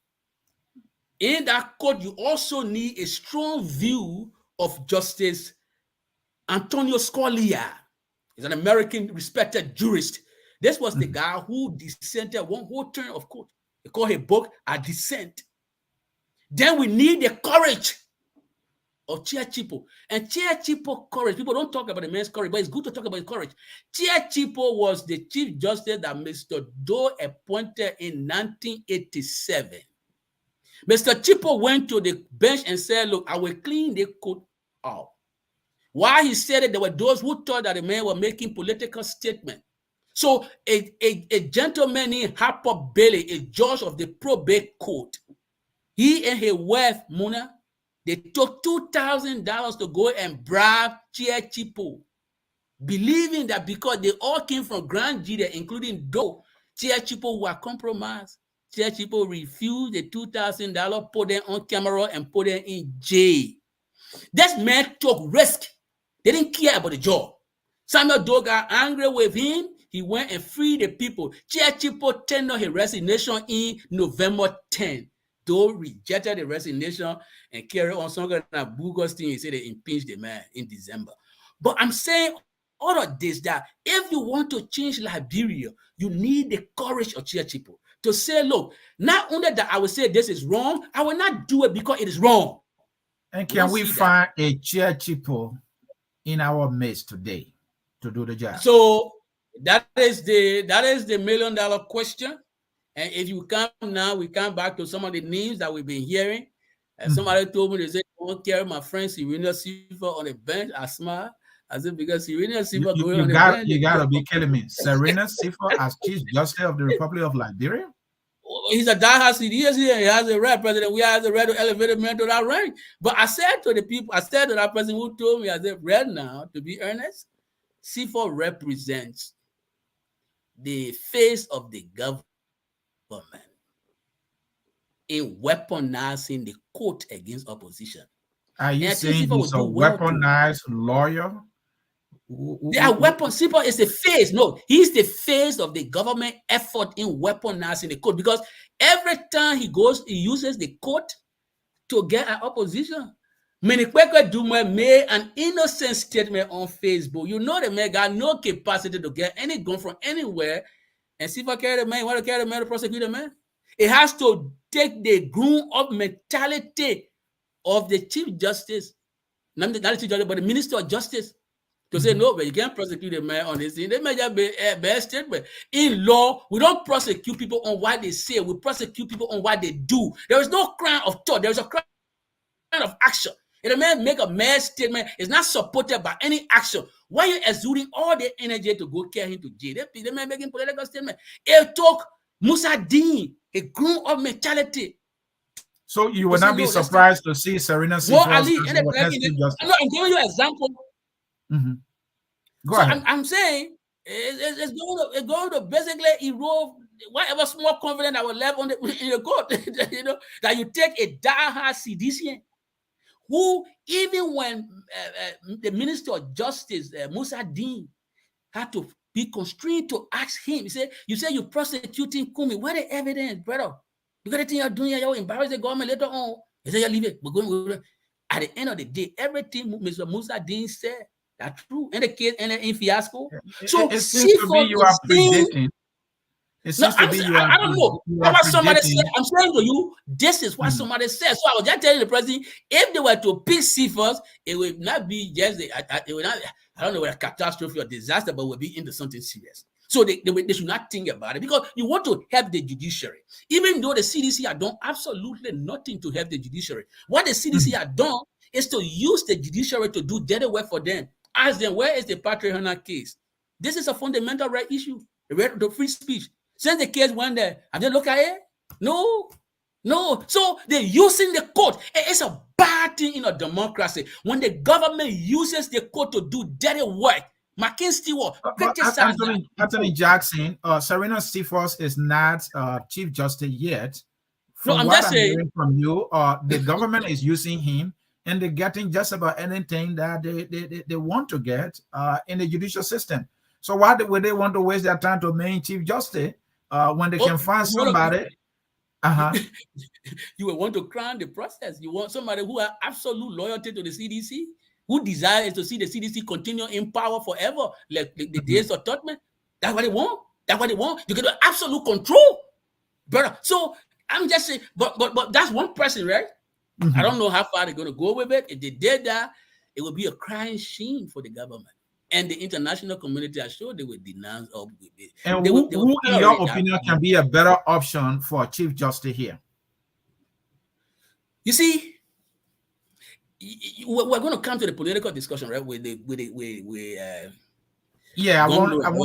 Speaker 4: In that court, you also need a strong view of Justice Antonio Scalia. He's an American respected jurist. This was the guy who dissented one whole term of court. They call his book A Dissent. Then we need the courage of Sieh Chipo. And Sieh Chipo courage, people don't talk about the man's courage, but it's good to talk about his courage. Sieh Chipo was the Chief Justice that Mr. Doe appointed in 1987. Mr. Chipo went to the bench and said, look, I will clean the court out. While he said it, there were those who thought that the man was making political statements. So a gentleman named Harper Bailey, a judge of the probate court, he and his wife, Mona, they took $2,000 to go and bribe Sieh Chipo, believing that because they all came from Grand Judea, including Doe, Sieh Chipo were compromised. church people refused the $2,000, put them on camera and put them in jail. This man took risk. They didn't care about the job. Samuel Doe got angry with him. He went and freed the people. Church people tendered his resignation in November 10. Doe rejected the resignation and carried on some kind of bogus thing. He said they impeached the man in December. But I'm saying all of this, that if you want to change Liberia, you need the courage of church people to say, look, not only that I will say this is wrong, I will not do it because it is wrong.
Speaker 3: And can we find a church people in our midst today to do the job?
Speaker 4: So that is the $1 million question. And if you come now, we come back to some of the names that we've been hearing. And somebody told me, they said, I won't carry my friend Serena Silva on the bench. I smile. I said, because Serena Silva going on the bench.
Speaker 3: You got to be killing me. Serena Silva as Chief Justice of the Republic of Liberia?
Speaker 4: He's a diehard CDS here. He has a right, President. We have the right to elevate a man to that rank. But I said to the people, I said to that person who told me, I said, right now, to be earnest, C4 represents the face of the government in weaponizing the court against opposition.
Speaker 3: Are you saying he's a weaponized lawyer?
Speaker 4: They are weapons. C4 is the face. No, he's the face of the government effort in weaponizing the court, because every time he goes, he uses the court to get an opposition. Menikweke Duma made an innocent statement on Facebook. You know the man got no capacity to get any gun from anywhere. And C4 carry the man, want to carry the man to prosecute the man? It has to take the grown-up mentality of the Chief Justice, not the Chief Justice, but the Minister of Justice, to say, no, but you can't prosecute a man on this thing. They may just be a bad statement. In law, we don't prosecute people on what they say. We prosecute people on what they do. There is no crime of thought. There is a crime of action. If a man make a mad statement, it's not supported by any action. Why are you exuding all the energy to go carry him to jail? The man making political statement. It took Musa Dean, a grown-up mentality.
Speaker 3: So you will not be surprised to see Serena Silva.
Speaker 4: No, Ali, I'm giving you an example.
Speaker 3: Go ahead.
Speaker 4: I'm saying it's going to basically erode whatever small confidence that was left in the court. You know, that you take a diehard CDCN who, even when the Minister of Justice, Musa Dean, had to be constrained to ask him, he said, you say you're prosecuting Kumi. What the evidence, brother? You got the thing you're doing here, you'll embarrass the government later on. He said, you leave it. We're going. At the end of the day, everything Mr. Musa Dean said, that's true. In the case, in fiasco. So
Speaker 3: it seems to be you are predicting.
Speaker 4: I don't know. What somebody said, I'm saying to you, this is what somebody said. So I was just telling the president, if they were to pick CFOs, it would not be just it would not, I don't know, a catastrophe or disaster, but would be into something serious. So they should not think about it, because you want to help the judiciary. Even though the CDC have done absolutely nothing to help the judiciary. What the CDC have done is to use the judiciary to do dirty work for them. Ask them, where is the Patrick Hunter case? This is a fundamental right issue, the right to free speech. Since the case went there, have they looked at it? No. So they're using the court. It's a bad thing in a democracy when the government uses the court to do dirty work. McKinsey
Speaker 3: Attorney Jackson, Serena Silva is not Chief Justice yet. From
Speaker 4: I'm
Speaker 3: what
Speaker 4: just
Speaker 3: I'm
Speaker 4: saying
Speaker 3: hearing from you, the government is using him, and they're getting just about anything that they want to get in the judicial system. So why would they want to waste their time to make Chief Justice when they can find somebody?
Speaker 4: You will want to crown the process. You want somebody who has absolute loyalty to the CDC, who desires to see the CDC continue in power forever, like the days of Totman. That's what they want. You get absolute control, brother. So I'm just saying, but that's one person, right? I don't know how far they're going to go with it. If they did that, it would be a crying shame for the government. And the international community, I'm sure they would denounce all with it.
Speaker 3: And who in your opinion, can be a better option for Chief Justice here?
Speaker 4: You see, we're going to come to the political discussion, right? I want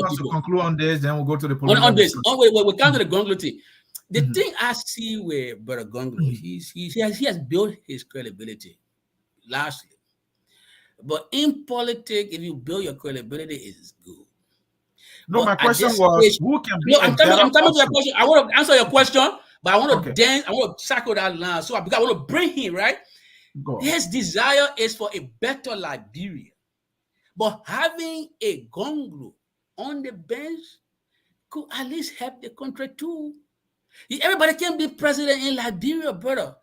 Speaker 3: us to conclude on this, then we'll go to the political
Speaker 4: discussion. We'll come to the Gongloe thing. The thing I see with Brother Gongloe, he has built his credibility largely. But in politics, if you build your credibility, it is good.
Speaker 3: No, my question was, who can be
Speaker 4: I'm coming to your question. I want to answer your question, But I want to dance, I want to circle that line. So because I want to bring him, right? His desire is for a better Liberia. But having a Gongloe on the bench could at least help the country too. Everybody can be president in Liberia, brother.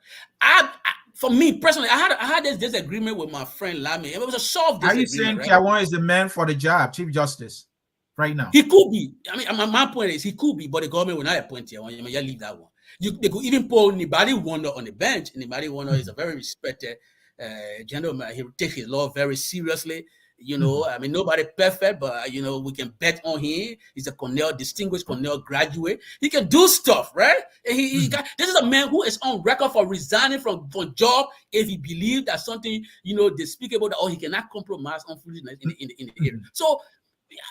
Speaker 4: For me personally, I had this disagreement with my friend Lamy. It was a soft disagreement.
Speaker 3: Are you saying Kiawan is the man for the job, Chief Justice, right now?
Speaker 4: He could be. I mean, my point is he could be, but the government will not appoint him. You leave that one. They could even pull Nibali Wonder on the bench. Nibali Wonder is a very respected gentleman. He takes his law very seriously. I mean, nobody perfect, but we can bet on him. He's a distinguished Cornell graduate. He can do stuff, right? And this is a man who is on record for resigning from job if he believes that something, despicable, or he cannot compromise on foolishness in the area. So,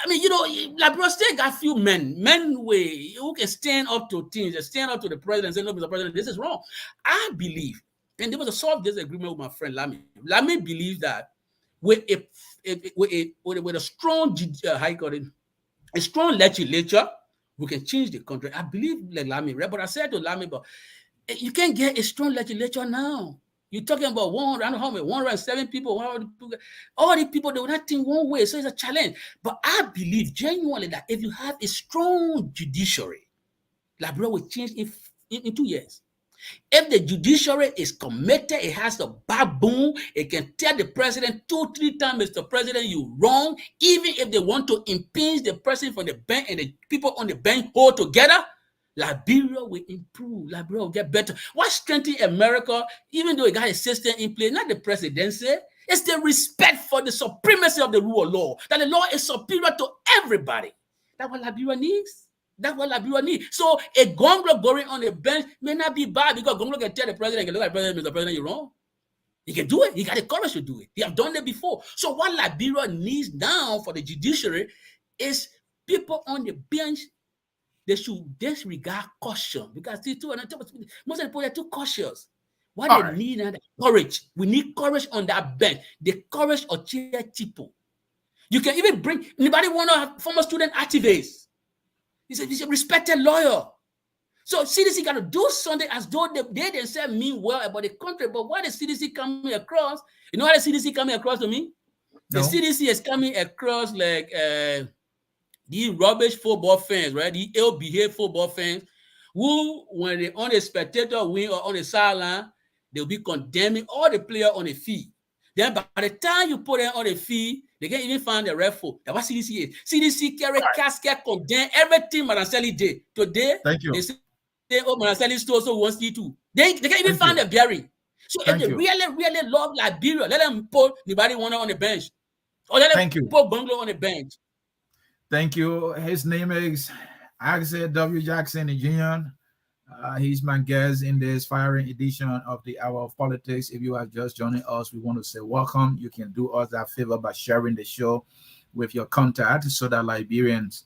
Speaker 4: I mean, Liberia State got few men who can stand up to things, stand up to the president, say, no, Mr. President, this is wrong. I believe, and there was a soft disagreement with my friend Lamy. Lamy believes that with a strong, a strong legislature, we can change the country. I believe like Lamy, right? But I said to Lamy, but you can't get a strong legislature now. You're talking about 107 people, 100 people. All the people, they will not think one way. So it's a challenge. But I believe genuinely that if you have a strong judiciary, Liberia will change in 2 years. If the judiciary is committed, it has the backbone, it can tell the president 2-3 times, Mr. President, you wrong. Even if they want to impeach the president from the bench and the people on the bench hold together, Liberia will improve. Liberia will get better. What strengthens America, even though it got a system in place, not the presidency, it's the respect for the supremacy of the rule of law, that the law is superior to everybody. That's what Liberia needs. That's what Liberia needs. So a Gongloe going on the bench may not be bad because Gongloe can tell the president, can look at the president, Mr. President, you're wrong. He can do it. He got the courage to do it. He have done it before. So what Liberia needs now for the judiciary is people on the bench. They should disregard caution because most of the people are too cautious. What they need is courage. We need courage on that bench. The courage of chair people. You can even bring anybody want to have former student activists. He's a respected lawyer. So CDC got to do something as though they themselves mean well about the country. But what is CDC coming across? You know what the CDC coming across to me? No. The CDC is coming across like these rubbish football fans, right? The ill-behaved football fans who, when they're on a spectator wing or on the sideline, they'll be condemning all the players on the field. Then by the time you put them on the field, they can't even find the ref for. That's what CDC is. CDC carry casket, condemn everything Manasseh did. Today, they say, oh, Manasseh still also wants you too. They can't even find the bearing. So if they really love Liberia, let them put anybody on the bench. Or let them put Gongloe on the bench.
Speaker 3: Thank you. His name is Axel W. Jackson Jr. He's my guest in this firing edition of the Hour of Politics. If you are just joining us, we want to say welcome. You can do us that favor by sharing the show with your contact so that Liberians,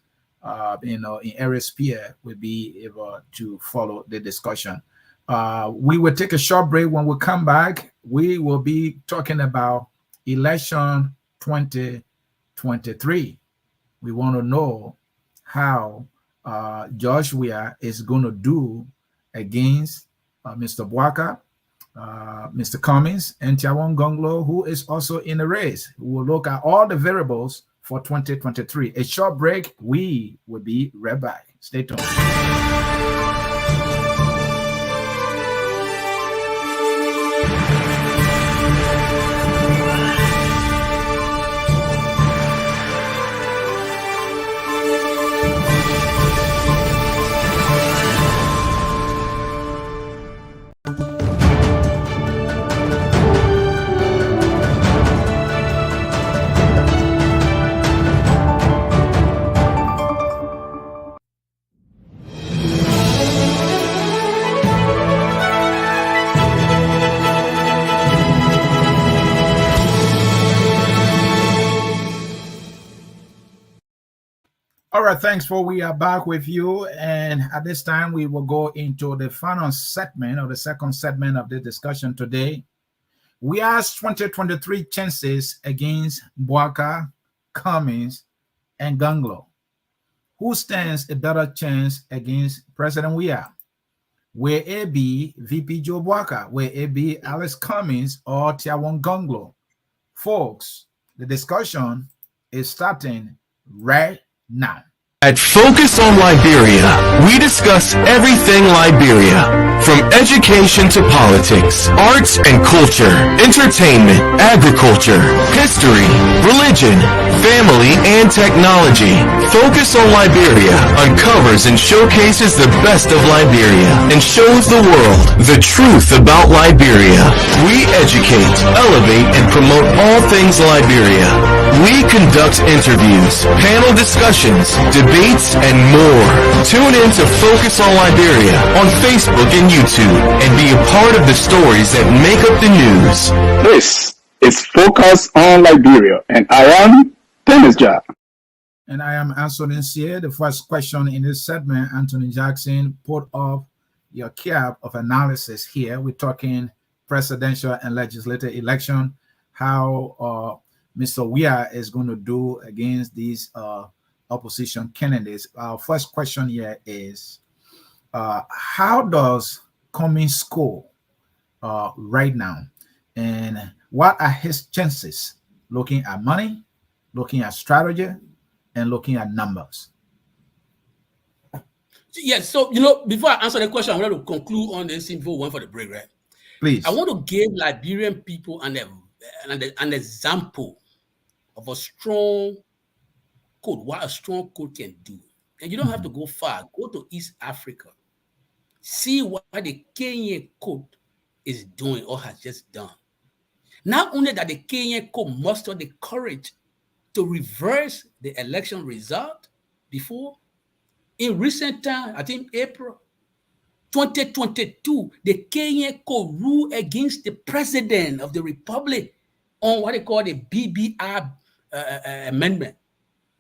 Speaker 3: in area sphere will be able to follow the discussion. We will take a short break. When we come back, we will be talking about election 2023. We want to know how Judge Weah is going to do against Mr. Boakai, Mr. Cummings, and Cummings Gongloe, who is also in the race. We will look at all the variables for 2023. A short break. We will be right back. Stay tuned. All right, thanks for we are back with you. And at this time, we will go into the final segment or the second segment of the discussion today. We asked 2023 chances against Boakai, Cummings, and Gongloe. Who stands a better chance against President Weah? Weah be VP Joe Boakai, Weah be Alice Cummings, or Cummings Gongloe. Folks, the discussion is starting right now.
Speaker 1: At Focus on Liberia, we discuss everything Liberia, from education to politics, arts and culture, entertainment, agriculture, history, religion, family, and technology. Focus on Liberia uncovers and showcases the best of Liberia and shows the world the truth about Liberia. We educate, elevate, and promote all things Liberia. We conduct interviews, panel discussions, debates, and more. Tune in to Focus on Liberia on Facebook and YouTube and be a part of the stories that make up the news.
Speaker 2: This is Focus on Liberia, and I am Dennis Jack.
Speaker 3: And I am Ansony Sieh. The first question in this segment, Anthony Jackson, put up your cap of analysis here. We're talking presidential and legislative election, how Mr. Weah is going to do against these opposition candidates. Our first question here is, how does Cummings score right now? And what are his chances looking at money, looking at strategy, and looking at numbers?
Speaker 4: Yes, so, before I answer the question, I want to conclude on this info one for the break, right?
Speaker 3: Please.
Speaker 4: I want to give Liberian people an example of a strong code, what a strong code can do. And you don't have to go far. Go to East Africa. See what the Kenyan code is doing or has just done. Not only that the Kenyan code mustered the courage to reverse the election result before, in recent time, I think April 2022, the Kenyan code ruled against the president of the republic on what they call the BBR amendment,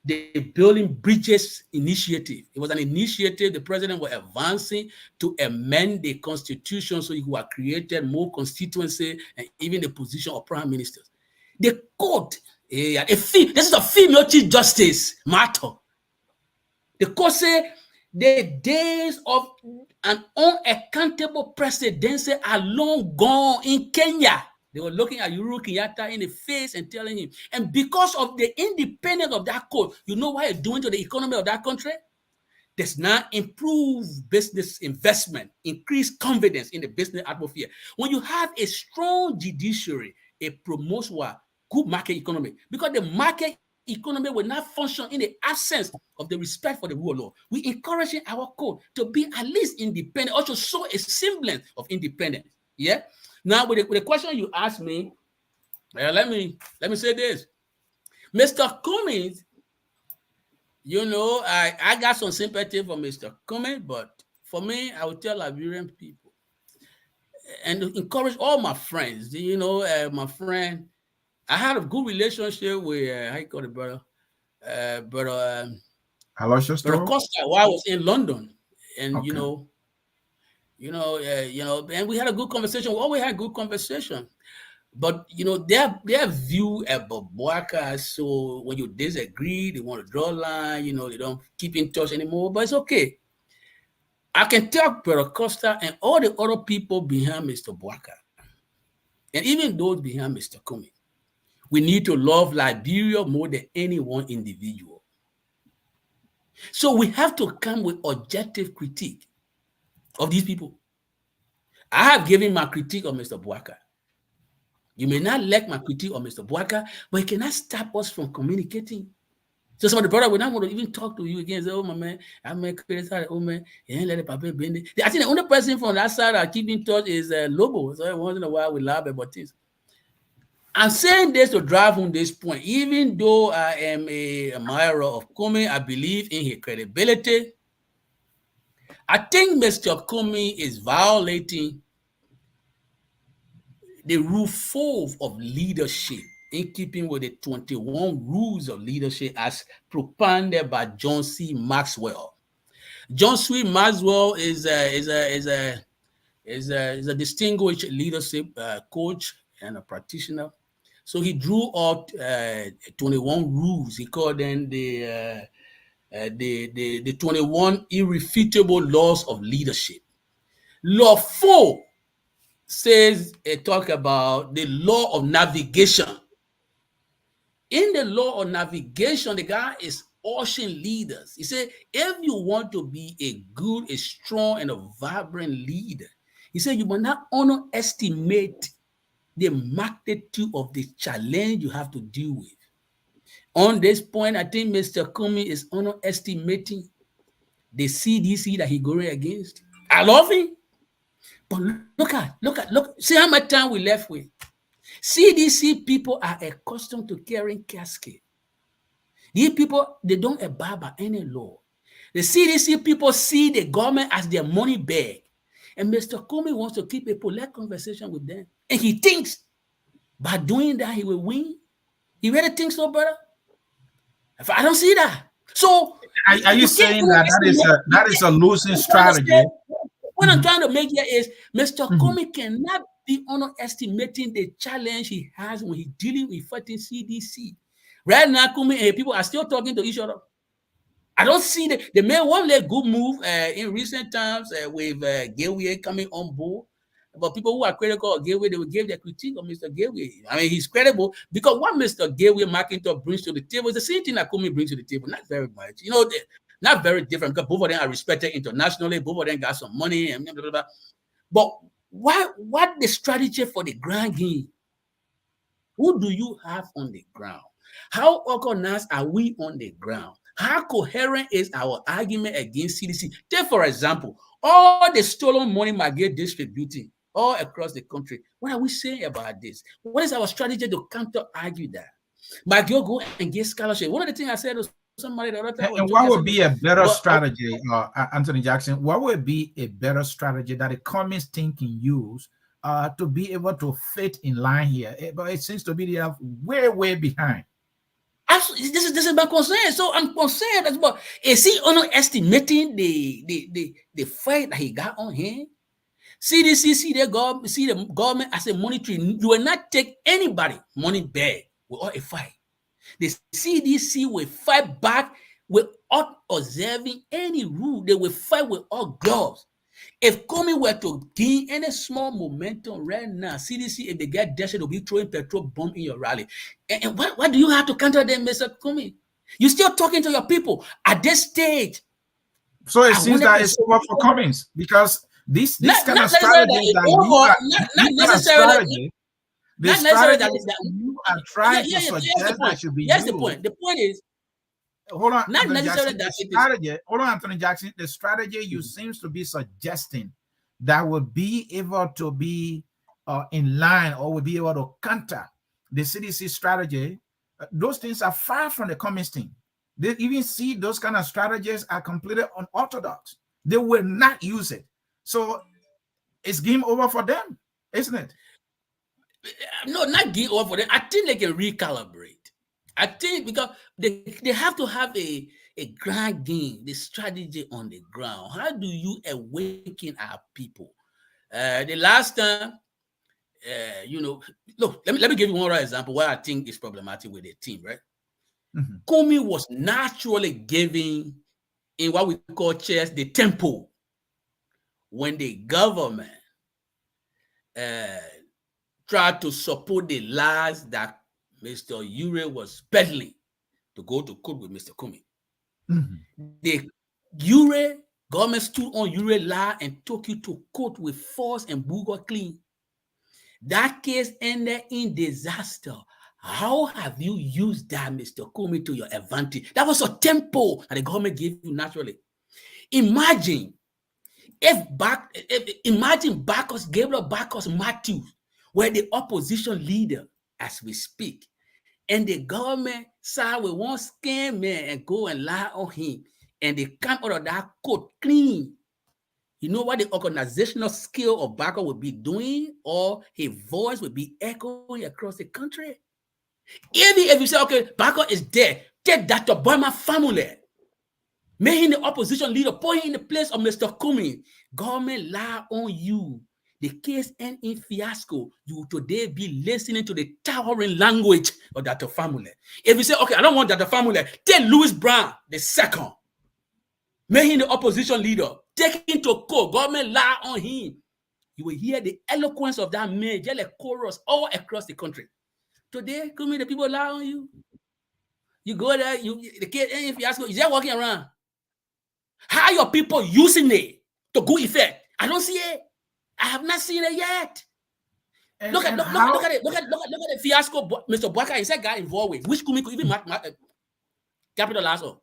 Speaker 4: the Building Bridges Initiative. It was an initiative the president was advancing to amend the constitution so he would have created more constituency and even the position of prime ministers. The court, this is a female chief justice matter. The court said the days of an unaccountable presidency are long gone in Kenya. They were looking at Uhuru Kenyatta in the face and telling him, and because of the independence of that court, you know what it's doing to the economy of that country? Does not improve business investment, increase confidence in the business atmosphere. When you have a strong judiciary, it promotes what? Good market economy. Because the market economy will not function in the absence of the respect for the rule of law. We encouraging our court to be at least independent, also show a semblance of independence. Yeah. Now, with the question you asked me, let me say this. Mr. Cummings, I got some sympathy for Mr. Cummings, but for me, I would tell Liberian people and encourage all my friends, my friend, I had a good relationship with, how you call it, brother Costa while I was in London. And,
Speaker 3: Okay.
Speaker 4: And we had a good conversation. We always had good conversation. But, their view about Boakai, so when you disagree, they want to draw a line, they don't keep in touch anymore, but it's okay. I can tell Brother Costa and all the other people behind Mr. Boakai, and even those behind Mr. Cummings, we need to love Liberia more than any one individual. So we have to come with objective critique of these people. I have given my critique of Mr. Boakai. You may not like my critique of Mr. Boakai, but it cannot stop us from communicating. So some of the brother will not want to even talk to you again. Say, oh my man, I may criticize, oh man, you ain't let the papa bend it. I think the only person from that side I keep in touch is Lobo. So once in a while we laugh about things. I'm saying this to drive home this point. Even though I am an admirer of Cummings, I believe in his credibility. I think Mr. Cummings is violating the rule 4 of leadership in keeping with the 21 rules of leadership as propounded by John C. Maxwell. John C. Maxwell is a distinguished leadership coach and a practitioner. So he drew out 21 rules. He called them the 21 irrefutable laws of leadership. Law 4 says it talk about the law of navigation. In the law of navigation, the guy is ushering leaders. He said, if you want to be a good, a strong, and a vibrant leader, he said, you must not underestimate the magnitude of the challenge you have to deal with. On this point, I think Mr. Cummings is underestimating the CDC that he going against. I love him. But look, see how much time we left with. CDC people are accustomed to carrying casket. These people, they don't abide by any law. The CDC people see the government as their money bag. And Mr. Cummings wants to keep a polite conversation with them. And he thinks by doing that, he will win. He really thinks so, brother? I don't see that. So,
Speaker 3: are you saying that is a losing strategy?
Speaker 4: What I'm trying to make here is Mr. Cummings cannot be underestimating the challenge he has when he's dealing with fighting CDC. Right now, Cummings and people are still talking to each other. I don't see the man one leg good move in recent times with Weah coming on board. But people who are critical of Weah, they will give their critique of Mr. Weah. I mean, he's credible because what Mr. Weah McIntosh brings to the table is the same thing that Cummings brings to the table. Not very much, not very different because both of them are respected internationally. Both of them got some money and blah, blah, blah. But what the strategy for the ground game? Who do you have on the ground? How organized are we on the ground? How coherent is our argument against CDC? Take, for example, all the stolen money McGill distributing all across the country. What are we saying about this? What is our strategy to counter-argue that? McGill go and get scholarship. One of the things I said to somebody the other time.
Speaker 3: And what would be a better strategy, Anthony Jackson? What would be a better strategy that a Cummings team can use to be able to fit in line here? But it seems to be they are way behind.
Speaker 4: This is my concern. So I'm concerned about is he underestimating the fight that he got on him? CDC see the government as a monetary. You will not take anybody money back without a fight. The CDC will fight back without observing any rule. They will fight with all gloves. If Cummings were to gain any small momentum right now, CDC, if they get desperate, they'll be throwing petrol bomb in your rally. And what do you have to counter them, Mr. Cummings? You're still talking to your people at this stage.
Speaker 3: So it seems that it's over for Cummings because this kind of strategy that you are trying to suggest that should be used.
Speaker 4: That's the point. The point is,
Speaker 3: hold on,
Speaker 4: not necessarily that
Speaker 3: strategy. Hold on, Anthony Jackson. The strategy you seems to be suggesting that would be able to be in line or would be able to counter the CDC strategy. Those things are far from the Cummings team. They even see those kind of strategies are completely unorthodox. They will not use it. So it's game over for them, isn't it?
Speaker 4: No, not game over for them. I think they can recalibrate. I think because they have to have a grand game, the strategy on the ground. How do you awaken our people? The last time, look, let me give you one other example where I think is problematic with the team, right? Cummings was naturally giving in what we call chess the tempo when the government tried to support the lies that Mr. Ure was peddling to go to court with Mr. Cummings. The Ure government stood on Ure lie and took you to court with force and Booger clean. That case ended in disaster. How have you used that, Mr. Cummings, to your advantage? That was a tempo that the government gave you naturally. Imagine Gabriel Bacchus Matthews were the opposition leader as we speak, and the government side with one scam man and go and lie on him, and they come out of that court clean. You know what the organizational skill of Bacchus would be doing, or his voice would be echoing across the country? Even if you say, okay, Bacchus is dead, take that to Burma family. Make him the opposition leader, put him in the place of Mr. Cummings. Government lie on you. The case end in fiasco. You today be listening to the towering language of that family. If you say, okay, I don't want that family, take Louis Brown the second. Make him the opposition leader. taken to court, government lie on him. You will hear the eloquence of that man, just like chorus all across the country. Today, come the people lie on you. You go there, the kid, if you ask, is there walking around? How are your people using it to good effect? I don't see it. I have not seen it yet. Look at the fiasco Mr. Boakai is that guy involved with, which could even capitalize on.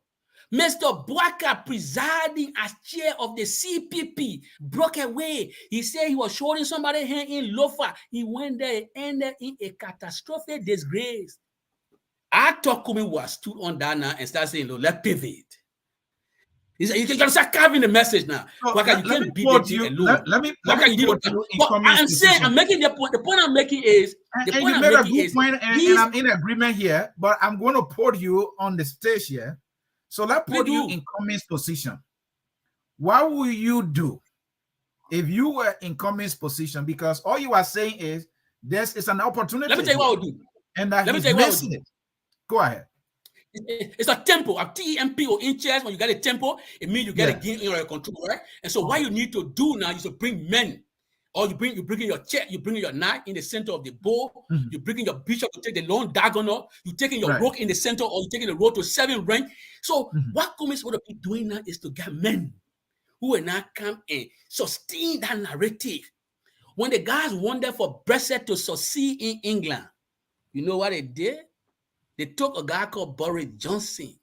Speaker 4: Mr. Boakai, presiding as chair of the CPP, broke away. He said he was showing somebody hand in Lofa. He went there and ended in a catastrophic disgrace. I thought Cummings was stood on that now and started saying, look, let's pivot. He said, you can start carving the message now.
Speaker 3: So
Speaker 4: you can't beat the thing alone.
Speaker 3: Let me
Speaker 4: I'm saying, I'm making the point. The point I'm making is,
Speaker 3: you made a good point, and I'm in agreement here, but I'm going to put you on the stage here. So let's put you in Cummings' position. What will you do if you were in Cummings' position? Because all you are saying is this is an opportunity.
Speaker 4: Let me tell you what I would do.
Speaker 3: And that he's missing it. Go ahead.
Speaker 4: It's a tempo, a TMP or inches. When you get a tempo, it means you get a gain in your control, right? And so what you need to do now is to bring men. Or you bring in your chair, you bring in your knife in the center of the bowl, you bring in your bishop to take the long diagonal, you taking your rope in the center, or you taking the rope to 7 rank. So what Cummings would be doing now is to get men who will now come and sustain that narrative. When the guys wanted for Brexit to succeed in England, you know what they did? They took a guy called Boris Johnson,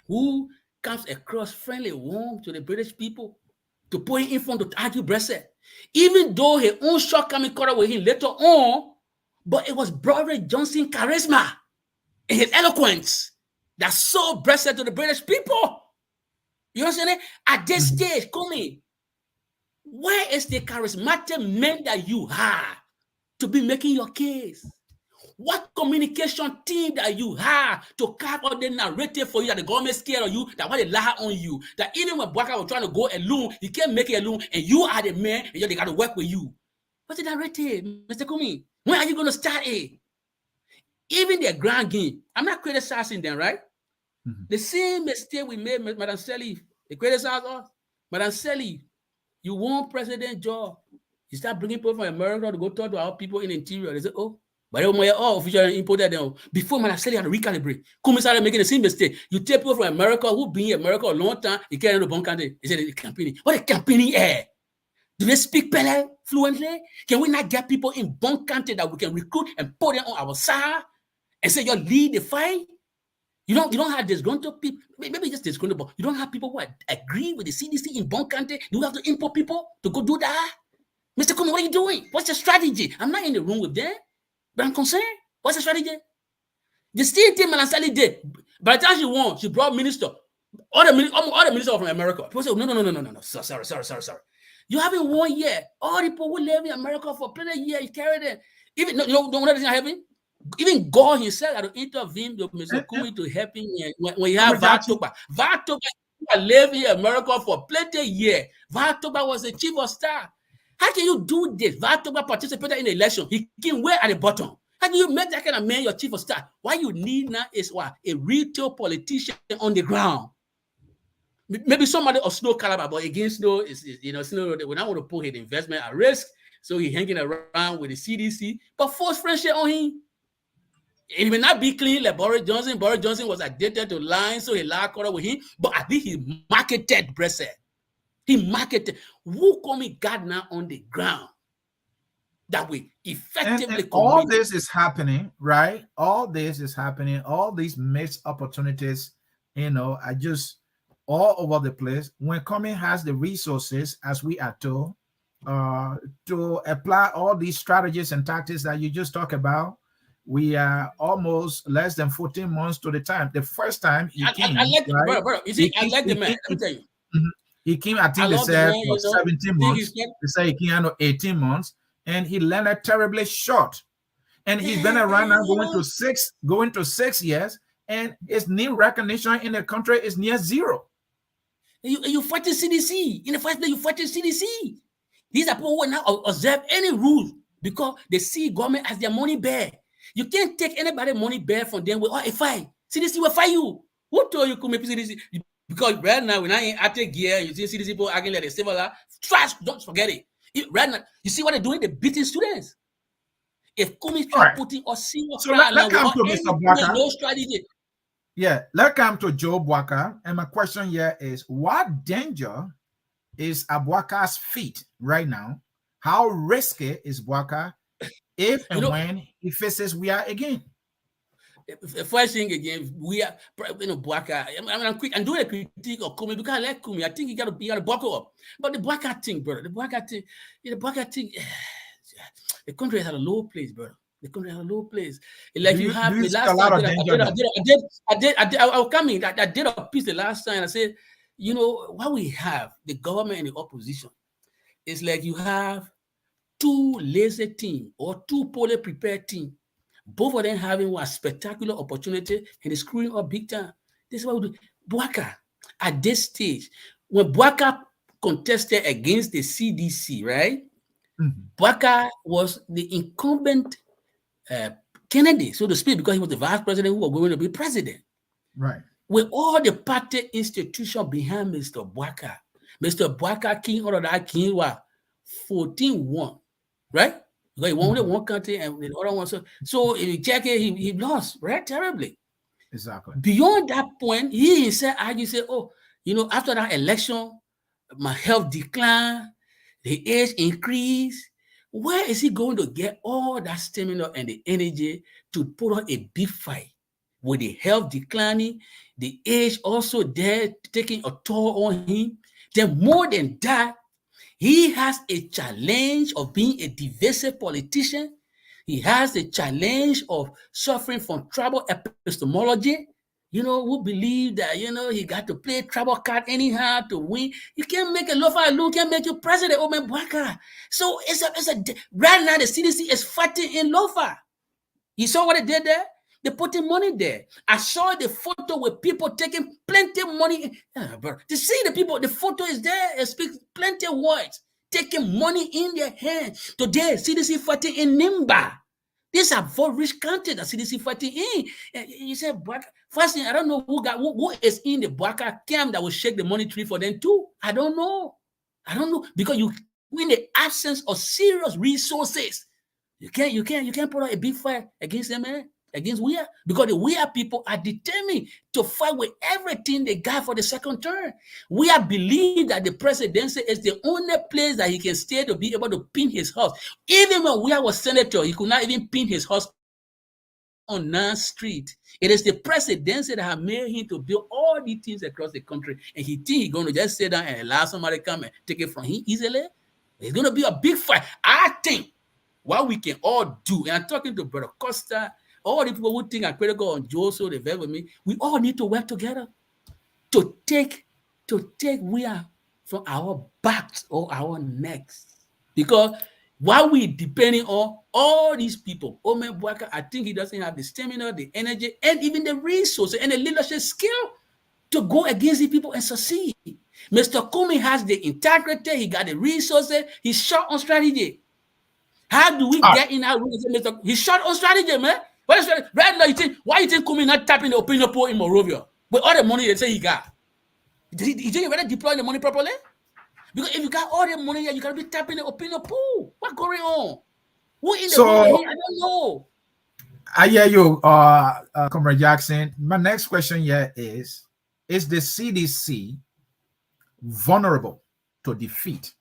Speaker 4: who comes across friendly, warm to the British people, to put him in front to argue Brexit. Even though his own shortcoming caught up with him later on, but it was Boris Johnson's charisma and his eloquence that sold Brexit to the British people. You understand it? At this stage, Cummings, where is the charismatic men that you have to be making your case? What communication team that you have to carve out the narrative for you that the government scared of you, that want to lie on you, that even when Boakai was trying to go alone, he can't make it alone, and you are the man, and they got to work with you. What's the narrative, Mr. Cummings? When are you going to start it? Even the grand game, I'm not criticizing them, right? The same mistake we made, Madam Sieh, they criticize us. Madam Sieh, you want president job. You start bringing people from America to go talk to our people in the interior. They say, oh, but officially imported them. Before Madam Sieh had to recalibrate. Cummings started making the same mistake. You take people from America who've been in America a long time, you can't the country. They said they're campaigning. What a campaigning air? Do they speak Pele fluently? Can we not get people in Bon Country that we can recruit and put them on our side and say, you lead the fight? You don't have disgruntled people, maybe just disgruntled, but you don't have people who agree with the CDC in Bon Country. Do you have to import people to go do that? Mr. Cummings, what are you doing? What's the strategy? I'm not in the room with them, but I'm concerned. What's the strategy? The same thing Madam Sieh did. By the time she won, she brought minister. All the ministers from America. People say, no. Sorry. You haven't won yet. All the people who live in America for plenty of years, you carry them. Even don't know that happening. Even God himself had to intervene with Mr. Cummings to help him when you have Vatoba. Vatoba lived in America for plenty of years. Vatoba was the chief of staff. How can you do this? Vatoba participated in the election. He came way at the bottom. How do you make that kind of man your chief of staff? What you need now is what? A retail politician on the ground. Maybe somebody of Snow caliber, but again, Snow is Snow. We don't want to put his investment at risk, so he's hanging around with the CDC. But force friendship on him. It may not be clean like Boris Johnson. Boris Johnson was addicted to lying, so he lied with him. But I think he marketed Brexit. He marketed. Who Cummings got now on the ground that we effectively
Speaker 3: and all this is happening, right? All this is happening. All these missed opportunities, are just all over the place. When Cummings has the resources, as we are told, to apply all these strategies and tactics that you just talked about, we are almost less than 14 months to the time. The first time he came,
Speaker 4: I like the man. Let me tell you.
Speaker 3: He came, I think they said, for 17 months. They say he came 18 months, and he landed terribly short. And he's been around now going to 6 years, and his name recognition in the country is near zero.
Speaker 4: You fighting CDC. In the first place, you fighting CDC. These are people who will not observe any rules because they see government as their money bear. You can't take anybody money bear from them with a fight. CDC will fight you. Who told you could make CDC? Because right now, when I in Atty gear, you see these people acting like they civil law. Trash, don't forget it. Right now, you see what they're doing? They're beating students. If Cummings try putting or serious
Speaker 3: So let's come to Mr. Boakai.
Speaker 4: No strategy.
Speaker 3: Yeah, let's come to Joe Boakai. And my question here is, what danger is at Boakai's feet right now? How risky is Boakai if and when he faces Weah again?
Speaker 4: First thing again, we are, Boakai. I'm quick. I'm doing a critique of Cummings because I like Cummings. I think you gotta buckle up. But the Boakai thing, brother, the Boakai thing, the country is at a low place, brother. The country is at a low place. Like you have the last time I'll come in. I did a piece the last time. I said, what we have, the government and the opposition, it's like you have two lazy teams or two poorly prepared teams. Both of them having one spectacular opportunity and screwing up big time. This is what we do. Boakai, at this stage, when Boakai contested against the CDC, right? Boakai was the incumbent candidate, so to speak, because he was the vice president who was going to be president.
Speaker 3: Right.
Speaker 4: With all the party institution behind Mr. Boakai king out of that king was 14-1, right? Because he won with one country and the other one. So if you check it, he lost, right? Terribly.
Speaker 3: Exactly.
Speaker 4: Beyond that point, he himself argued, said, after that election, my health declined, the age increased. Where is he going to get all that stamina and the energy to put on a big fight with the health declining, the age also there taking a toll on him? Then more than that, he has a challenge of being a divisive politician. He has the challenge of suffering from tribal epistemology. Who believe that, he got to play tribal card anyhow to win. You can't make a lofa alone, can't make you president, man, Boakai. So right now the CDC is fighting in lofa. You saw what they did there? They putting money there. I saw the photo with people taking plenty of money. To see the people, the photo is there. It speaks plenty of words. Taking money in their hands. Today, CDC fighting in Nimba. These are four rich countries that CDC fighting in. And you said, Boakai. First thing, I don't know who is in the Boakai camp that will shake the money tree for them too. I don't know. Because you, in the absence of serious resources, you can't put out a big fight against them, man. Against Weah, because the Weah people are determined to fight with everything they got for the second term. Weah believe that the presidency is the only place that he can stay to be able to pin his house. Even when Weah was senator, he could not even pin his house on 9th Street. It is the presidency that have made him to build all these things across the country, and he think he's going to just sit down and allow somebody to come and take it from him easily. It's going to be a big fight. I think what we can all do, and I'm talking to Brother Costa, all the people who think I'm critical on Joseph, they vote with me, we all need to work together to take Weah from our backs or our necks. Because while we depending on all these people, man, Boakai, I think he doesn't have the stamina, the energy, and even the resources and the leadership skill to go against these people and succeed. Mr. Cummings has the integrity, he got the resources, he's short on strategy. How do we get in our Mr. He's short on strategy, man. Right now, why you think Cummings not tapping the opinion poll in Monrovia with all the money they say he got? He didn't really deploy the money properly? Because if you got all the money, you gotta be tapping the opinion pool. What's going on? Who in the world? I don't know.
Speaker 3: I hear you, Comrade Jackson. My next question here is the CDC vulnerable to defeat?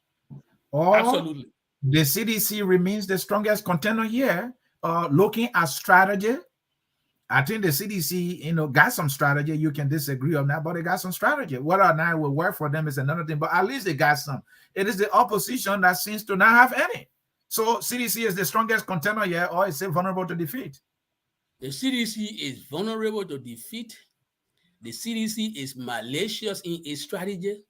Speaker 3: Or
Speaker 4: absolutely.
Speaker 3: The CDC remains the strongest contender here, looking at strategy. I think the CDC, got some strategy. You can disagree on that, but they got some strategy. Whether or not it will work for them is another thing, but at least they got some. It is the opposition that seems to not have any. So CDC is the strongest contender here, or is it vulnerable to defeat?
Speaker 4: The CDC is vulnerable to defeat. The CDC is malicious in its strategy.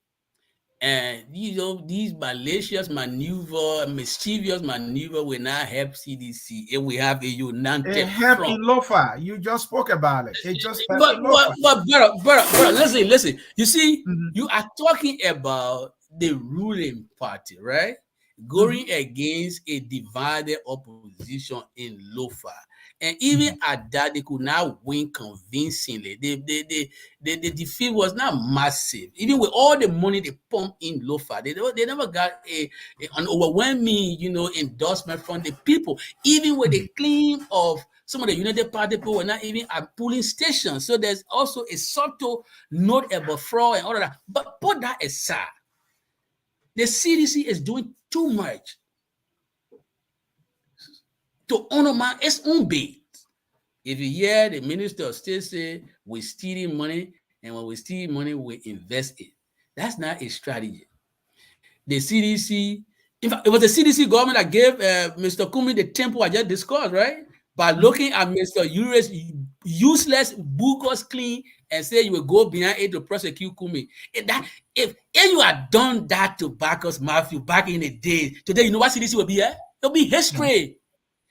Speaker 4: And these malicious mischievous maneuver will not help CDC if we have a united
Speaker 3: front. It helped in Lofa. You just spoke about it. It just helped in Lofa.
Speaker 4: But listen. You see, you are talking about the ruling party, right? Going against a divided opposition in Lofa. And even at that, they could not win convincingly. The defeat was not massive. Even with all the money they pumped in Lofa, they never got an overwhelming, endorsement from the people. Even with the claim of some of the United Party people were not even at polling stations. So there's also a subtle note about fraud and all of that. But put that aside, the CDC is doing too much to honor its own bid. If you hear the Minister of State say we're stealing money, and when we steal money, we invest it. That's not a strategy. The CDC, in fact, it was the CDC government that gave Mr. Cummings the temple I just discussed, right? By looking at Mr. Uri's useless, bogus clean, and say you will go behind it to prosecute Cummings. If you had done that to Bacchus Matthew back in the day, today, you know what CDC will be? It'll be history.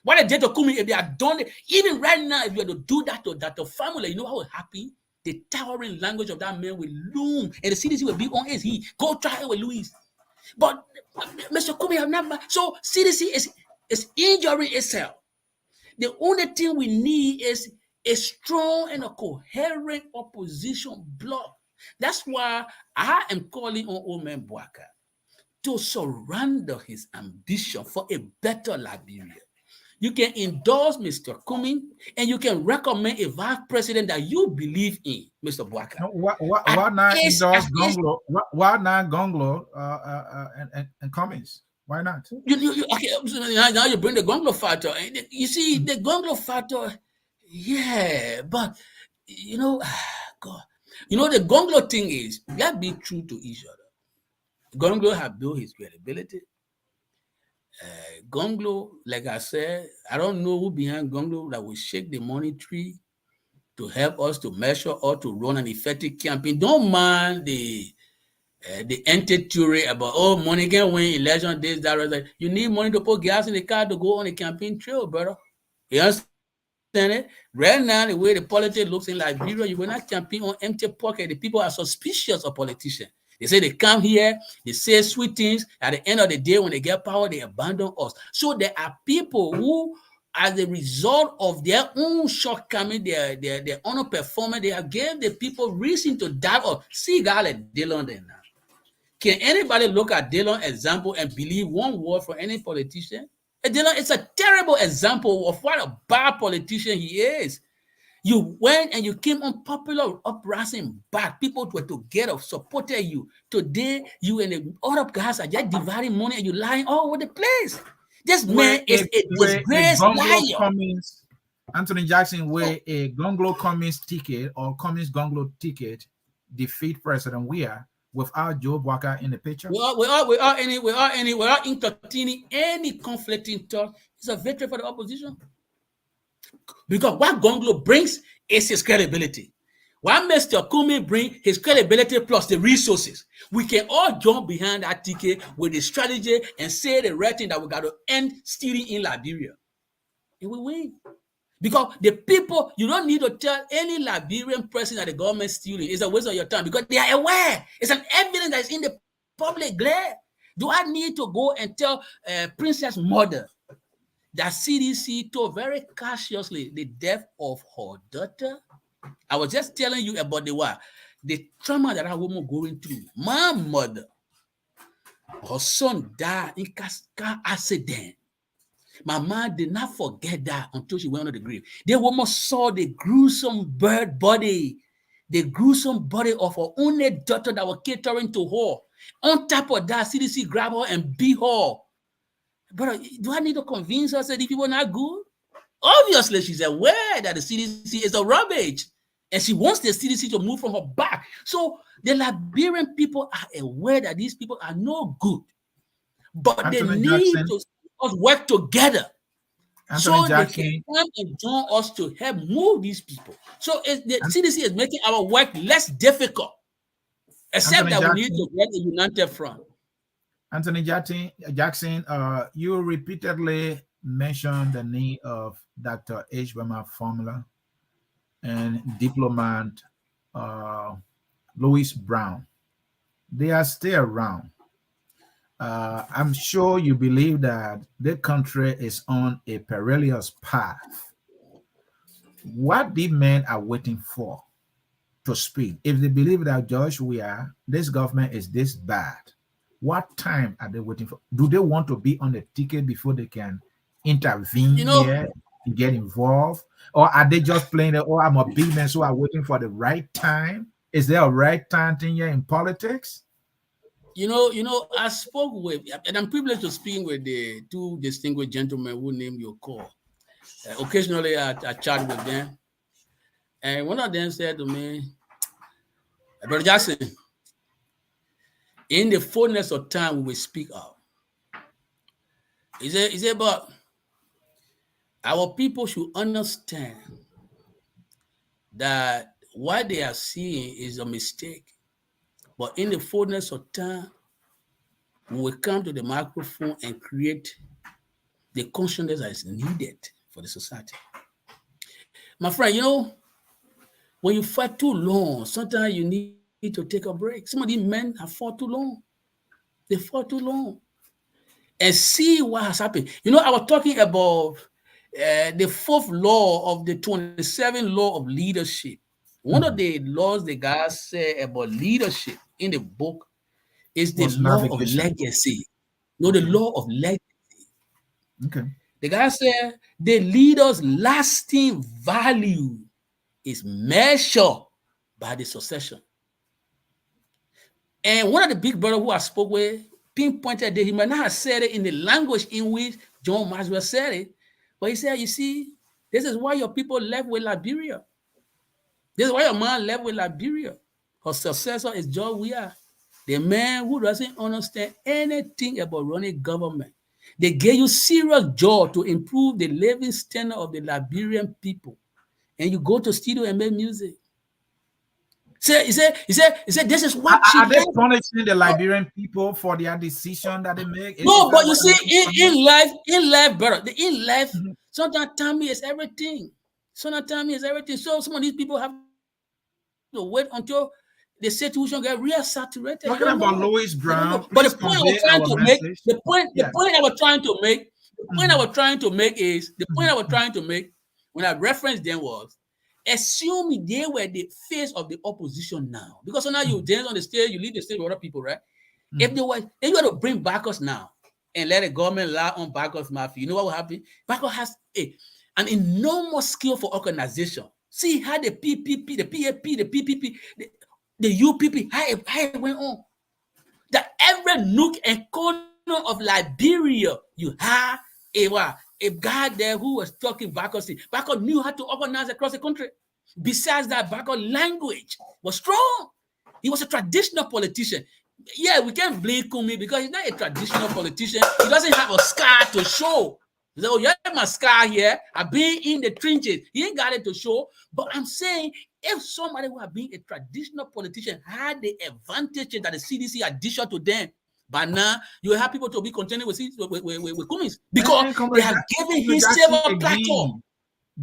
Speaker 4: What they did to Cummings, if they had done it, even right now, if you had to do that to that family, you know what will happen? The towering language of that man will loom, and the CDC will be on his heat. Go try it with Louis. But Mr. Cummings have never. So CDC is injuring itself. The only thing we need is a strong and a coherent opposition bloc. That's why I am calling on old man Boakai to surrender his ambition for a better Liberia. You can endorse Mr. Cummings, and you can recommend a vice president that you believe in, Mr. Boakai.
Speaker 3: No, why not endorse Gongloe? Why not Gongloe and Cummings? Why not?
Speaker 4: Okay, now you bring the Gongloe factor. You see, the Gongloe factor, yeah, but God, the Gongloe thing is, let's be true to each other. Gongloe have built his credibility. Gongloe, like I said, I don't know who behind Gongloe that will shake the money tree to help us to measure or to run an effective campaign. Don't mind the empty theory about money can win election days. That you need money to put gas in the car to go on a campaign trail, brother. You understand it? Right now, the way the politics looks in Liberia, you will not campaign on empty pocket. The people are suspicious of politicians. They say they come here, they say sweet things. At the end of the day, when they get power, they abandon us. So there are people who, as a result of their own shortcoming, their underperformance, they have given the people reason to doubt us. See, guy like Dillon there now. Can anybody look at Dillon's example and believe one word from any politician? Dillon is a terrible example of what a bad politician he is. You went and you came unpopular uprising back. People were together, supported you. Today, you and the other guys are just dividing money and you lying all over the place. This man is a disgraced liar.
Speaker 3: Anthony Jackson, where a Gongloe Cummings ticket or Cummings Gongloe ticket defeat President Weah without Joe Boakai in the picture?
Speaker 4: We are entertaining any conflicting thought. It's a victory for the opposition. Because what Gongloe brings is his credibility. What Mr. Cummings brings his credibility plus the resources. We can all jump behind that ticket with the strategy and say the right thing that we got to end stealing in Liberia. And we win. Because the people, you don't need to tell any Liberian person that the government is stealing. It's a waste of your time because they are aware. It's an evidence that is in the public glare. Do I need to go and tell Princess Mother that CDC told very cautiously the death of her daughter? I was just telling you about the trauma that woman going through. My mother, her son died in car accident. My mom did not forget that until she went on the grave. The woman saw the gruesome body of her only daughter that was catering to her. On top of that, CDC grabbed her and beat her. But do I need to convince her that these people are not good? Obviously, she's aware that the CDC is a rubbish. And she wants the CDC to move from her back. So the Liberian people are aware that these people are no good. But Anthony they need to us work together. Anthony Jackson. They can come and join us to help move these people. So the CDC is making our work less difficult. Except Anthony that we need to get a united front.
Speaker 3: Anthony Jackson, you repeatedly mentioned the name of Dr. H. Weah Formula and diplomat Louis Brown. They are still around. I'm sure you believe that the country is on a perilous path what the men are waiting for to speak. If they believe that Judge Weah, this government is this bad, what time are they waiting for? Do they want to be on the ticket before they can intervene
Speaker 4: You know,
Speaker 3: here and get involved? Or are they just playing the, oh, I'm a big man, so I'm waiting for the right time? Is there a right time thing here in politics?
Speaker 4: I spoke with, and I'm privileged to speak with the two distinguished gentlemen who named your call. Occasionally, I chat with them, and one of them said to me, Brother Jackson, in the fullness of time, we will speak out. He said, but our people should understand that what they are seeing is a mistake. But in the fullness of time, we will come to the microphone and create the consciousness that is needed for the society. My friend, when you fight too long, sometimes you need to take a break. Some of these men have fought too long. They fought too long. And see what has happened. I was talking about the fourth law of the 27 law of leadership. One of the laws the guy said about leadership in the book is the law of legacy. The law of legacy.
Speaker 3: Okay.
Speaker 4: The guy said the leader's lasting value is measured by the succession. And one of the big brothers who I spoke with pinpointed that he might not have said it in the language in which John Maxwell said it, but he said, you see, this is why your people left with Liberia. This is why your man left with Liberia. Her successor is George Weah, the man who doesn't understand anything about running government. They gave you serious job to improve the living standard of the Liberian people. And you go to studio and make music. He said, this is what
Speaker 3: are they punishing the Liberian people for their decision that they make?
Speaker 4: No, but you see, in life, brother, in life, sometimes time is everything. Sometimes time is everything. So some of these people have to wait until the situation get real saturated.
Speaker 3: Talking about Louis Brown,
Speaker 4: but the point I was trying to make, the point I was trying to make when I referenced them was, assume they were the face of the opposition now. Because now you dance on the stage, you lead the stage with other people, right? If you were to bring Bacchus now and let the government lie on Bacchus mafia, you know what will happen? Bacchus has an enormous skill for organization. See how the PPP, the PAP, the PPP, the UPP, how it went on. That every nook and corner of Liberia, you have a guy there who was talking Bacchus. Bacchus knew how to organize across the country. Besides that, Bacchus language was strong. He was a traditional politician. Yeah, we can't blame Kumi because he's not a traditional politician. He doesn't have a scar to show. So you have my scar here. I've been in the trenches. He ain't got it to show. But I'm saying, if somebody who have been a traditional politician had the advantage that the CDC addition to them, but now you have people to be contending with Cummings because they have given his a platform.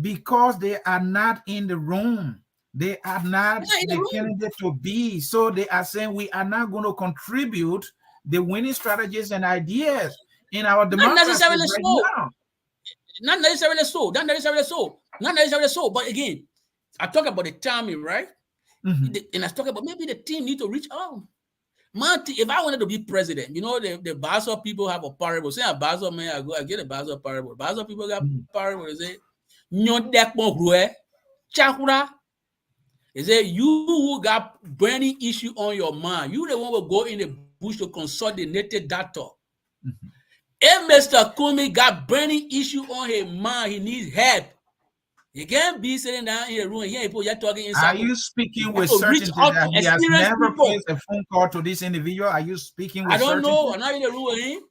Speaker 3: Because they are not in the room. They are not the candidate to be. So they are saying we are not going to contribute the winning strategies and ideas in our democracy.
Speaker 4: Not necessarily so. But again, I talk about the timing, right? And I talk about maybe the team need to reach out. Man, if I wanted to be president, the Basel people have a parable. Say a Basel man, I get a Basel parable. Basel people got parable. They say, they say, you who got burning issue on your mind, you the one will go in the bush to consult the native doctor. If Mr. Cummings got burning issue on his mind, he needs help. He can't be sitting down in the room and hearing people you're talking inside.
Speaker 3: Are you speaking with certainty that he has never placed a phone call to this individual? Are you speaking with certainty?
Speaker 4: I don't know. I'm not in the room with him.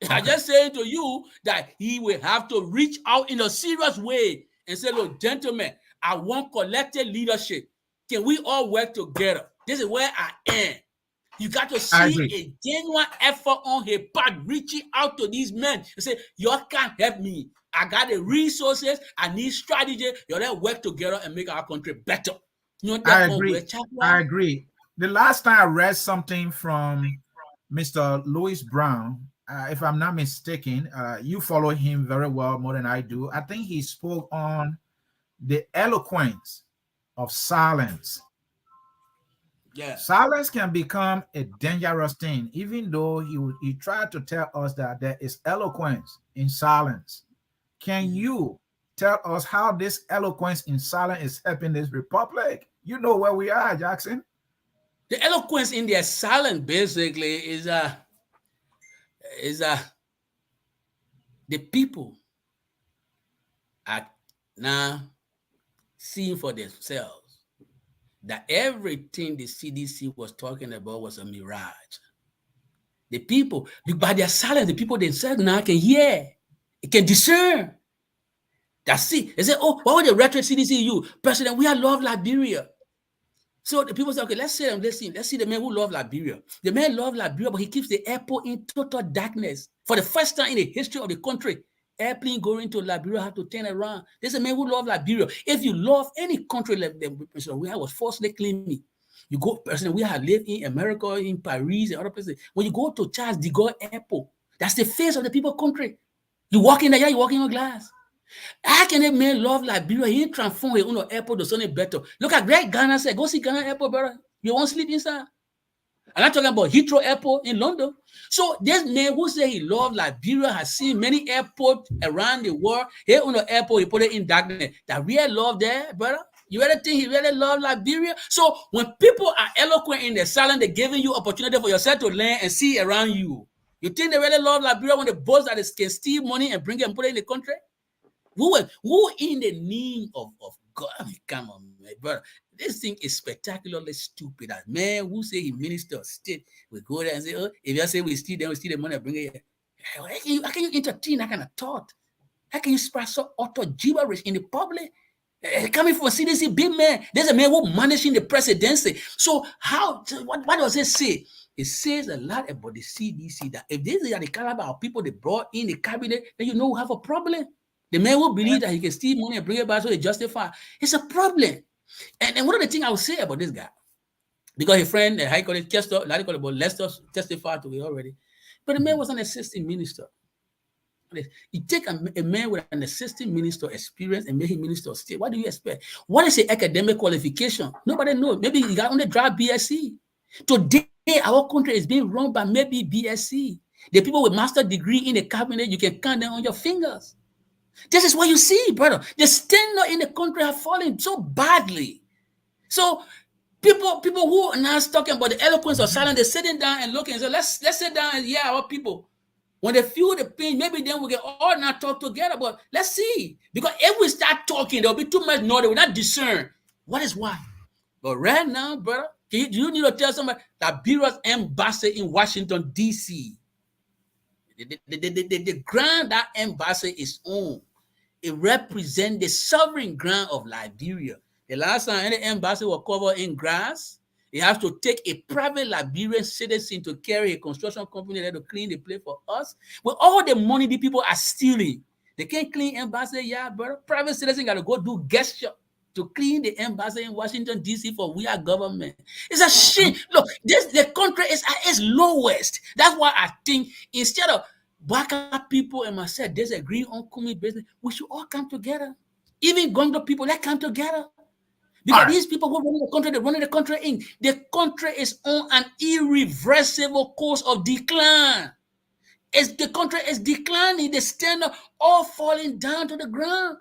Speaker 4: Okay. I just saying to you that he will have to reach out in a serious way and say, look, gentlemen, I want collective leadership. Can we all work together? This is where I am. You got to see a genuine effort on his part, reaching out to these men and say, you can't help me. I got the resources. I need strategy. You all work together and make our country better.
Speaker 3: I agree. The last time I read something from Mr. Louis Brown, if I'm not mistaken, you follow him very well, more than I do. I think he spoke on the eloquence of silence.
Speaker 4: Yeah.
Speaker 3: Silence can become a dangerous thing, even though he tried to tell us that there is eloquence in silence. Can you tell us how this eloquence in silence is helping this republic? You know where we are, Jackson.
Speaker 4: The eloquence in their silence basically is the people are now seeing for themselves that everything the CDC was talking about was a mirage. The people, by their silence, the people themselves now can hear, it can discern. That's it. They say, oh, why would the rhetoric CDC you? President, we love Liberia. So the people say, okay, let's see the man who loves Liberia. The man loves Liberia, but he keeps the airport in total darkness. For the first time in the history of the country, airplane going to Liberia have to turn around. There's a man who loves Liberia. If you love any country like President Weah was forcibly claiming, you go, President Weah lived in America, in Paris, and other places. When you go to Charles de Gaulle Airport, that's the face of the people country. You walk in there, you walk in on glass. How can a man love Liberia? He ain't transform his own airport to something better. Look at Greg Ghana said, go see Ghana Airport, brother. You won't sleep inside. I'm not talking about Heathrow Airport in London. So this man who said he loved Liberia has seen many airports around the world. Here on the airport, he put it in darkness. That real love there, brother. You really think he really loved Liberia? So when people are eloquent in their silence, they're giving you opportunity for yourself to learn and see around you. You think they really love Liberia when the boss that can steal money and bring it and put it in the country? Who in the name of God? I mean, come on, man, brother. This thing is spectacularly stupid. That man who say he minister state, we go there and say, oh, if you say we steal, then we steal the money and bring it here. How can you entertain that kind of thought? How can you spread so utter gibberish in the public? Coming from CDC, big man. There's a man who managing the presidency. So what does it say? It says a lot about the CDC that if these are the caliber of people they brought in the cabinet, then you know we have a problem. The man will believe that he can steal money and bring it back so they justify. It's a problem. And one of the things I would say about this guy, because his friend, the High Court, Lester testified to it already, but the man was an assistant minister. You take a man with an assistant minister experience and make him minister of state. What do you expect? What is his academic qualification? Nobody knows. Maybe he got on the dry BSc. Today, our country is being run by maybe BSc. The people with master's degree in the cabinet, you can count them on your fingers. This is what you see, brother. The standard in the country have fallen so badly. So people who are now talking about the eloquence of silence, they're sitting down and looking and say, let's sit down and hear our people. When they feel the pain, maybe then we can all not talk together. But let's see. Because if we start talking, there'll be too much noise. They will not discern what is what. But right now, brother, do you need to tell somebody that Liberia's embassy in Washington, D.C., the ground that embassy is on, it represents the sovereign ground of Liberia. The last time any embassy was covered in grass, it has to take a private Liberian citizen to carry a construction company there to clean the place for us. With all the money the people are stealing, they can't clean embassy, yeah, brother. Private citizen got to go do gesture to clean the embassy in Washington, D.C. for we are government. It's a shame. Look, the country is at its lowest. That's why I think instead of Boakai people and myself disagree on Cummings business, we should all come together. Even Gongloe people, let's come together. Because these people who run the country, they're running the country in. The country is on an irreversible course of decline. As the country is declining, the standard all falling down to the ground.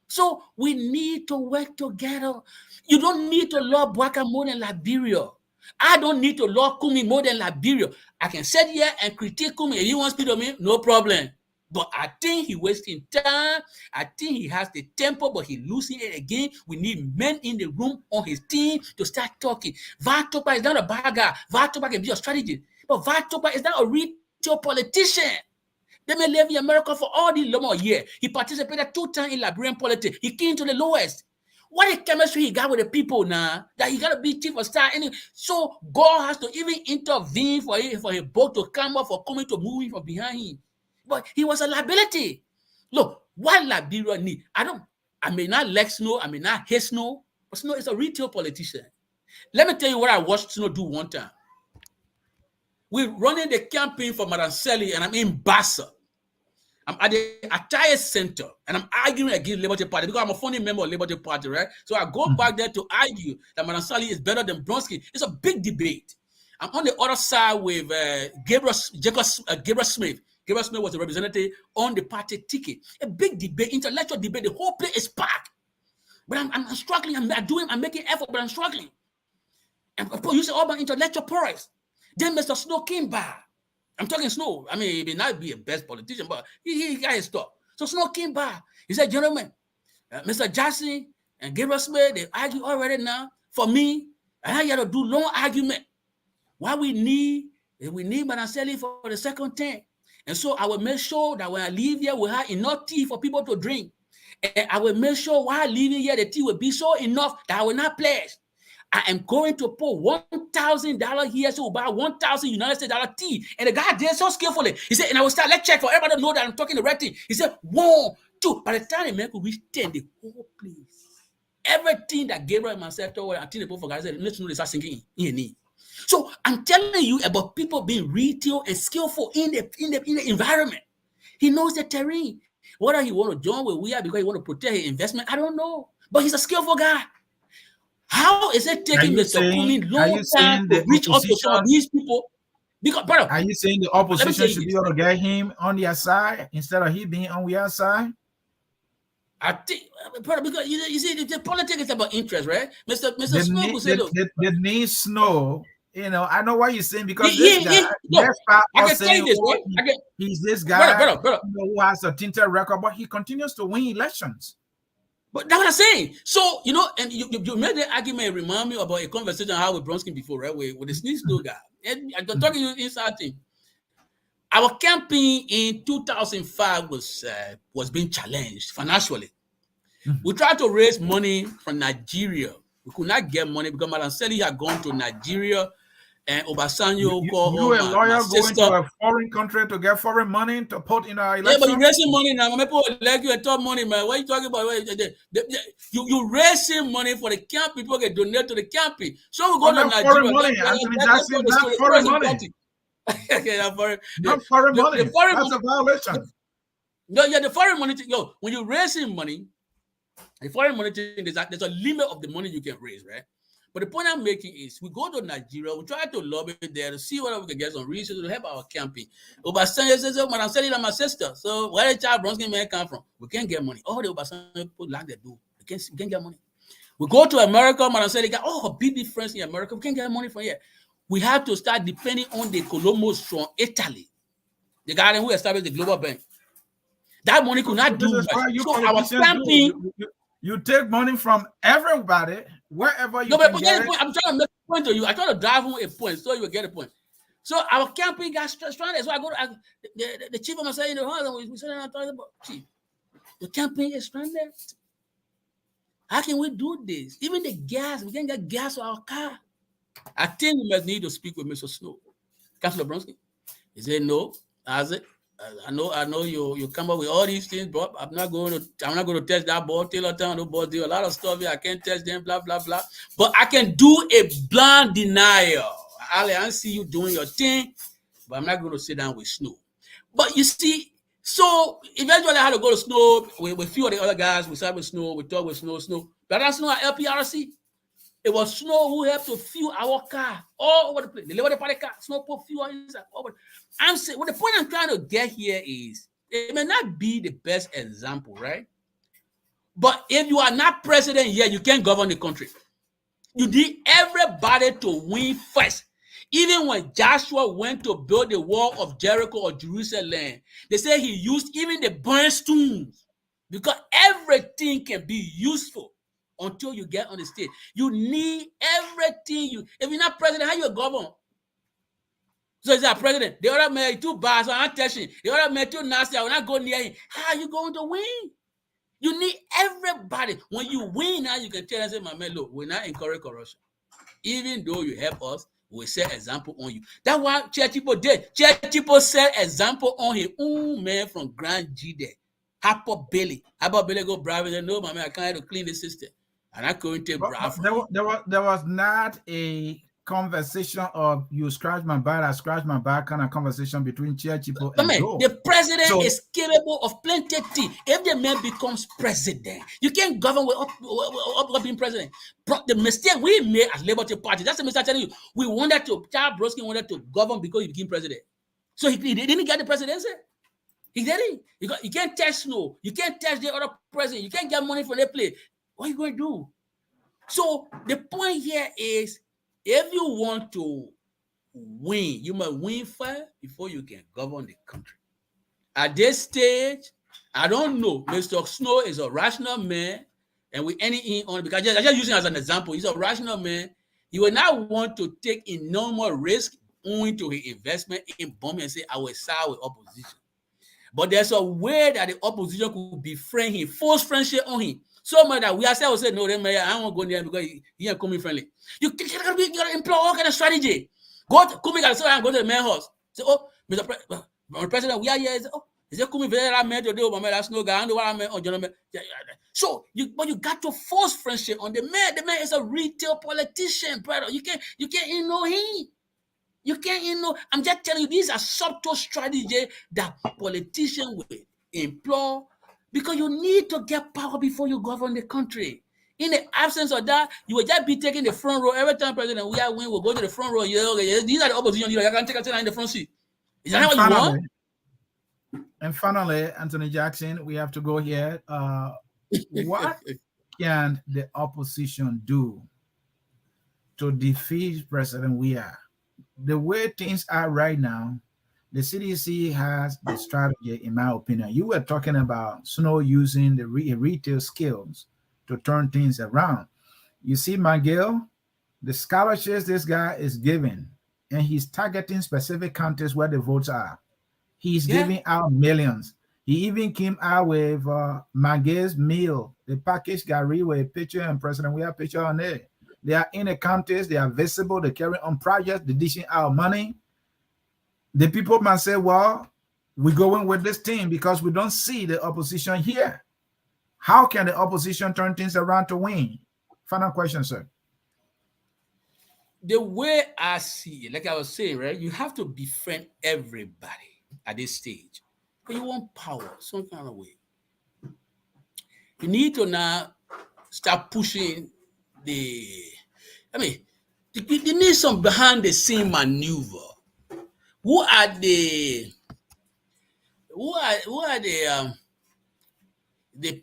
Speaker 4: So we need to work together. You don't need to love Boakai more than Liberia. I don't need to love Cummings more than Liberia. I can sit here and critique Cummings. If he wants to speak to me, no problem. But I think he's wasting time. I think he has the temper, but he's losing it again. We need men in the room on his team to start talking. Vatopa is not a bad guy. Vatopa can be a strategist. But Vatopa is not a retail politician. They may live in America for all these long years. He participated 2 times in Liberian politics. He came to the lowest. What a chemistry he got with the people now that he got to be chief of staff. So God has to even intervene for his boat to come up, for coming to move him from behind him. But he was a liability. Look, what Liberia need? I may not like Snow, I may not hate Snow, but Snow is a retail politician. Let me tell you what I watched Snow do one time. We're running the campaign for Madam Sieh, and I'm in Bassa. I'm at the Atty Center, and I'm arguing against Liberty Party because I'm a founding member of Liberty Party, right? So I go back there to argue that Madam Sally is better than Bronski. It's a big debate. I'm on the other side with Gabriel Smith. Gabriel Smith was a representative on the party ticket. A big debate, intellectual debate. The whole place is packed. But I'm struggling. I'm making effort, but I'm struggling. And you say all about intellectual prowess. Then Mr. Snow came by. I'm talking Snow. I mean, he may not be a best politician, but he got his stuff. So Snow came by. He said, gentlemen, Mr. Jackson and Gabriel Smith, they argue already now. For me, I have to do long argument. Why we need Madam Sally for the second term. And so I will make sure that when I leave here, we have enough tea for people to drink. And I will make sure while leaving here, the tea will be so enough that I will not pledge. I am going to put $1,000 here, so we'll buy 1,000 United States dollar tea. And the guy did so skillfully. He said, and I will start, let's check for everybody to know that I'm talking the right thing. He said, 1, 2. By the time the man could reach 10, the whole place, everything that Gabriel and myself told, I think the both of guys said, let's know they start sinking in. So I'm telling you about people being retail and skillful in the environment. He knows the terrain. Whether he want to join with Weah because he want to protect his investment, I don't know. But he's a skillful guy. How is it taking Mr. Cummings long time to reach out to some of these people? Because, brother,
Speaker 3: are you saying the opposition should be able to get him on their side instead of he being on Weah's side?
Speaker 4: I think, brother, because you see, the politics is about interest, right? Mr. Smith will say, look,
Speaker 3: the need Snow. You know, I know what you're saying because
Speaker 4: I can tell you this, right?
Speaker 3: He's this guy
Speaker 4: brother.
Speaker 3: Who has a tinted record, but he continues to win elections.
Speaker 4: But that's what I'm saying. So, you know, and you made the argument remind me about a conversation I had with Bronski before, right? With the Sneeze guy. And I'm talking to you inside thing. Our campaign in 2005 was being challenged financially. We tried to raise money from Nigeria. We could not get money because Madam Sally had gone to Nigeria. And Obasanjo
Speaker 3: you a lawyer going to a foreign country to get foreign money to put in our election?
Speaker 4: Yeah, but you're raising money now. People like you and talk money, man. What are you talking about? You raising money for the camp. People get donate to the camping. So we go to Nigeria.
Speaker 3: Foreign money, Anthony Jackson, not foreign money. Not foreign money. That's a violation.
Speaker 4: No, the foreign money. When you're raising money, the foreign money thing, there's a limit of the money you can raise, right? But the point I'm making is we go to Nigeria, we try to lobby there to see whether we can get some resources to help our camping. Obasanjo says, oh, Madam Sally, my sister. So where did Child Bronski man come from? We can't get money. Oh, the Obasanjo people like they do. We can't get money. We go to America, Madam Sally got big friends in America. We can't get money from here. We have to start depending on the Colomos from Italy, the guy who established the Global Bank. That money could not do much. So our camping...
Speaker 3: You take money from everybody, wherever you can get it.
Speaker 4: I'm trying to make a point to you. I try to drive home a point so you will get a point. So our camping got stranded. So I go to the chief of my side in the house, and we said, Chief, the camping is stranded. How can we do this? Even the gas, we can't get gas for our car. I think we must need to speak with Mr. Snow. Councilor Bronski. He said, no. I said, I know you come up with all these things, but I'm not going to test that ball. Taylor Town, no ball, do a lot of stuff here. I can't test them, blah, blah, blah. But I can do a blind denial. I see you doing your thing, but I'm not going to sit down with Snow. But you see, so eventually I had to go to Snow with a few of the other guys. We sat with Snow, we talked with Snow. But that's Snow at LPRC. It was Snow who helped to fuel our car all over the place. The Liberty Party car, Snow put fuel inside. I'm saying, the point I'm trying to get here is, it may not be the best example, right? But if you are not president yet, you can't govern the country. You need everybody to win first. Even when Joshua went to build the wall of Jericho or Jerusalem, they say he used even the burnt stones because everything can be useful until you get on the stage. You need everything. If you're not president, how you govern? So is that president? The other man too bad, so I'm not touching. The other man too nasty, I will not go near him. How are you going to win? You need everybody. When you win now, you can tell and say, my man, look, we're not encourage corruption. Even though you help us, we set example on you. That's what church people did. Church people set example on his own man from Grand G there. Harper Bailey go bribe and say, no, my man, I can't have to clean the system. And I couldn't take bribe.
Speaker 3: There was not a conversation of you scratch my back, I scratch my back kind of conversation between chair people
Speaker 4: But
Speaker 3: and
Speaker 4: man,
Speaker 3: Joe.
Speaker 4: the president
Speaker 3: So-
Speaker 4: is capable of plenty of things. If the man becomes president, you can't govern without being president. The mistake we made as Liberty Party, that's the mistake I'm telling you. We wanted to, Charles Brodsky wanted to govern because he became president. So he didn't get the presidency. He didn't. You can't touch Snow. You can't touch the other president. You can't get money for their play. What are you going to do? So the point here is, if you want to win, you must win first before you can govern the country. At this stage, I don't know. Mr. Snow is a rational man, and we any on because I just using as an example. He's a rational man. He will not want to take enormous risk owing to his investment in bombing and say, I will side with opposition. But there's a way that the opposition could befriend him, force friendship on him. So much that we ourselves say, no, man, I don't want to go there because he ain't coming friendly. You gotta employ all kind of strategy. Go to Cummings and go to the main house. Say, oh, Mr. President, we are here. Say, oh, is it Cummings that man today? But that's no guy. I know what I mean. Oh, gentlemen. So you got to force friendship on the man. The man is a retail politician, brother. You can't ignore him. You can't ignore. I'm just telling you, these are subtle strategies that politicians will employ because you need to get power before you govern the country. In the absence of that, you will just be taking the front row every time President Weah win. We'll go to the front row. These are the opposition leaders. You can take a seat in the front seat. Is that what you want?
Speaker 3: And finally, Anthony Jackson, we have to go here. What can the opposition do to defeat President Weah? The way things are right now, the CDC has the strategy, in my opinion. You were talking about Snow using the retail skills to turn things around. You see, McGill, the scholarships this guy is giving, and he's targeting specific counties where the votes are. He's giving out millions. He even came out with McGill's meal, the package Gary with a picture and President Weah picture on there. They are in the counties, they are visible, they carry on projects, they're dishing out money. The people might say, well, we're going with this team because we don't see the opposition here. How can the opposition turn things around to win? Final question, sir.
Speaker 4: The way I see it, like I was saying, right, you have to befriend everybody at this stage. Because you want power some kind of way. You need to now start pushing you need some behind the scene maneuver. Who are the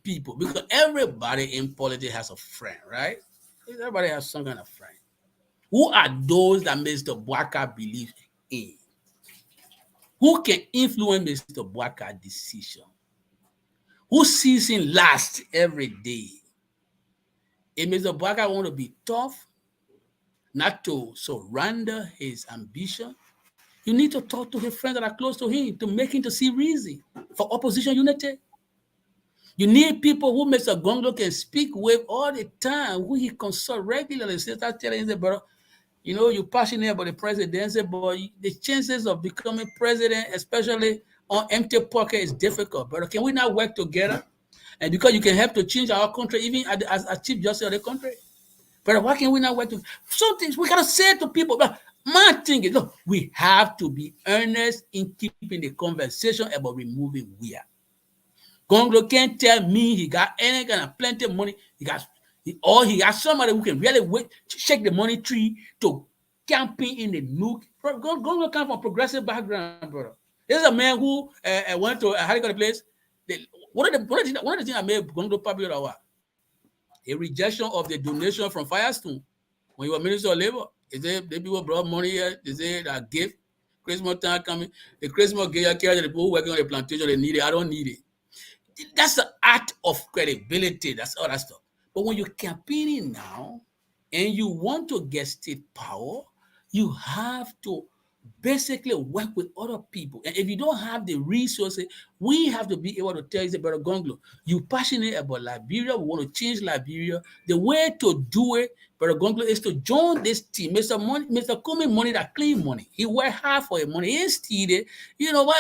Speaker 4: people? Because everybody in politics has a friend, right? Everybody has some kind of friend. Who are those that Mr. Boakai believes in? Who can influence Mr. Boakai's decision? Who sees him last every day? If Mr. Boakai want to be tough, not to surrender his ambition, you need to talk to his friends that are close to him to make him to see reason for opposition unity. You need people who Mr. Gongloe can speak with all the time, who he consult regularly. So start telling him, brother, you know, you're passionate about the presidency, but the chances of becoming president, especially on empty pocket, is difficult. But can we not work together? And because you can help to change our country, even as Chief Justice of the country. But why can we not work together? Some things we gotta say to people. But my thing is, look, we have to be earnest in keeping the conversation about removing Weah. Gongloe can't tell me he got any kind of plenty of money. He has somebody who can really shake the money tree to camping in the nook. Gongloe comes from a progressive background, brother. This is a man who went to a high place. One of the things that made Gongloe popular was a rejection of the donation from Firestone when you were Minister of Labor. The people brought money here. They say that gift, Christmas time coming. The Christmas gift carry the people working on the plantation. They need it. I don't need it. That's the art of credibility. That's all that stuff. But when you're campaigning now and you want to get state power, you have to basically work with other people. And if you don't have the resources, we have to be able to tell you about Gongloe. You're passionate about Liberia. We want to change Liberia. The way to do it, Brother Gongloe, is to join this team. Mr. Cummings money that clean money. He worked hard for his money. He ain't stealing. You know,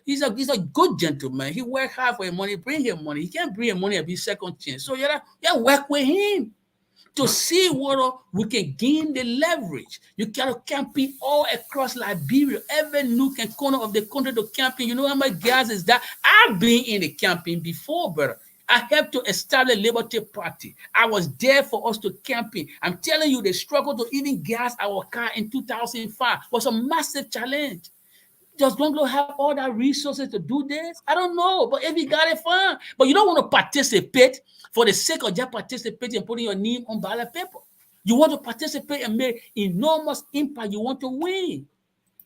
Speaker 4: he's a good gentleman. He worked hard for his money. Bring him money. He can't bring him money and be second chance. So you work with him. to see whether we can gain the leverage. You cannot campaign all across Liberia, every nook and corner of the country to campaign. You know how much gas is that? I've been in the campaign before, brother. I helped to establish Liberty Party. I was there for us to campaign. I'm telling you, the struggle to even gas our car in 2005 was a massive challenge. Does Gongloe have all that resources to do this? I don't know, but if you got it, fine. But you don't want to participate for the sake of just participating and putting your name on ballot paper. You want to participate and make enormous impact. You want to win.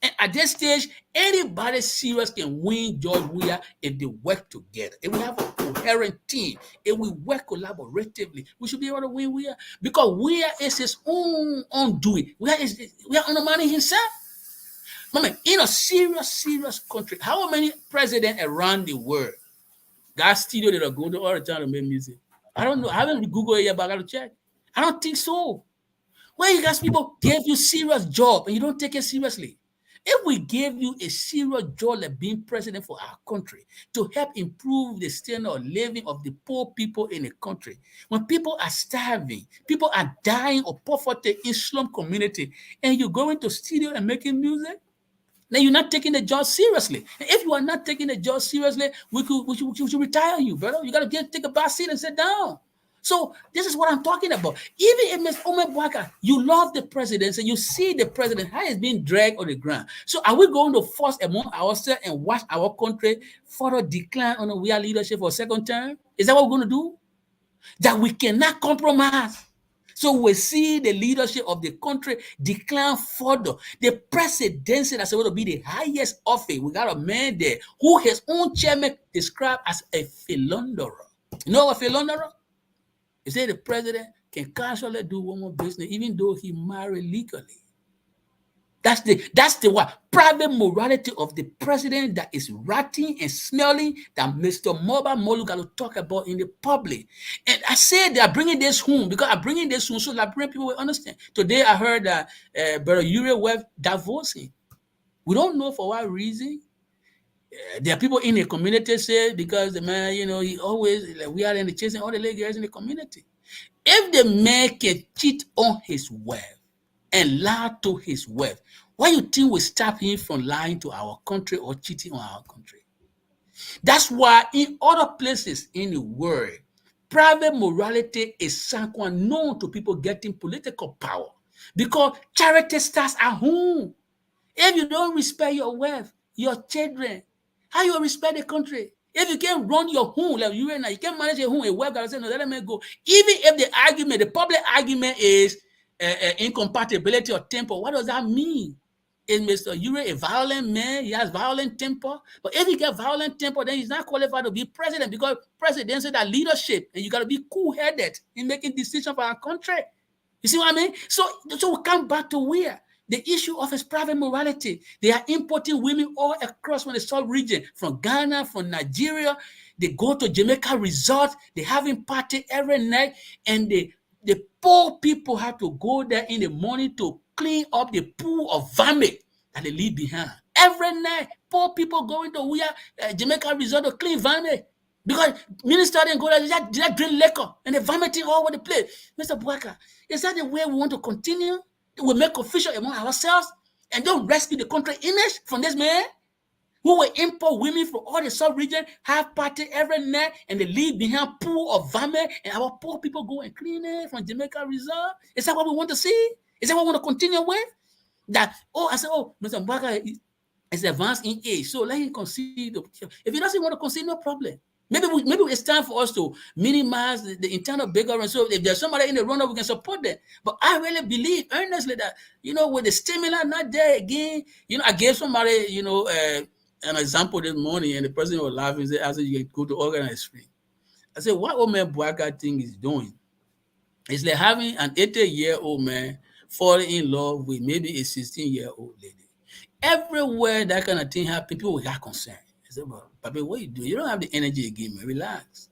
Speaker 4: And at this stage, anybody serious can win George Weah if they work together. If we have a coherent team, if we work collaboratively, we should be able to win Weah. Because Weah is his own undoing. Weah undermining himself. Mama, in a serious country, how many presidents around the world got studio that are going to all the time to make music? I don't know. I haven't Googled it yet, but I got to check. I don't think so. Where you guys people gave you serious job and you don't take it seriously? If we gave you a serious job like being president for our country to help improve the standard of living of the poor people in the country, when people are starving, people are dying of poverty in slum community, and you go into studio and making music, then you're not taking the job seriously. And if you are not taking the job seriously, we should retire you, brother. You got to take a back seat and sit down. So this is what I'm talking about. Even if Ms. Boakai, you love the president and you see the president, how he's being dragged on the ground. So are we going to force among ourselves and watch our country further decline on a Weah leadership for a second term? Is that what we're going to do? That we cannot compromise. So we see the leadership of the country decline further. The presidency that's supposed to be the highest office, we got a man there who his own chairman described as a philanderer. You know what a philanderer? He said the president can casually do one more business even though he married legally. That's the what private morality of the president that is rotting and smelling that Mr. Moba Molu got to talk about in the public. And I said they are bringing this home because I'm bringing this home so Liberian people will understand. Today I heard that Brother Weah divorcing. We don't know for what reason. There are people in the community say because the man, he always we are in the chasing all the ladies in the community. If the man can cheat on his wife and lie to his wife, why you think we stop him from lying to our country or cheating on our country? That's why in other places in the world, private morality is something known to people getting political power because charity starts at home. If you don't respect your wife, your children, how you respect the country? If you can't run your home like you and you can't manage your home, a wife gotta say no, let me go. Even if the public argument is incompatibility or temper, what does that mean? Is Mr. Ure a violent man? He has violent temper. But if he get violent temper, then he's not qualified to be president because presidency that leadership, and you got to be cool-headed in making decisions for our country. You see what I mean? So we come back to where the issue of his private morality. They are importing women all across from the sub-region, from Ghana, from Nigeria. They go to Jamaica resort. They having party every night, and the poor people have to go there in the morning to clean up the pool of vomit that they leave behind. Every night, poor people going to Weah, Jamaica resort to clean vomit because minister didn't go there. They just drink liquor and they vomiting all over the place. Mr. Boakai, is that the way we want to continue? We make official among ourselves and don't rescue the country image from this man who will import women from all the sub-region, have party every night, and they leave behind pool of vomit, and our poor people go and clean it from Jamaica resort? Is that what we want to see? Is that what we want to continue with? That, I said, Mr. Boakai is advanced in age, so let him concede. If he doesn't want to concede, no problem. Maybe it's time for us to minimize the internal bigger. So if there's somebody in the runner, we can support them. But I really believe earnestly that, with the stimuli not there again, I gave somebody, an example this morning, and the person was laughing and said, I said, you can go to organize free. I said, what old man Boakai thing is doing? It's like having an 80-year-old man falling in love with maybe a 16-year-old lady. Everywhere that kind of thing happens, people will get concerned. I said, well, Papa, what you do? You don't have the energy again, man. Relax.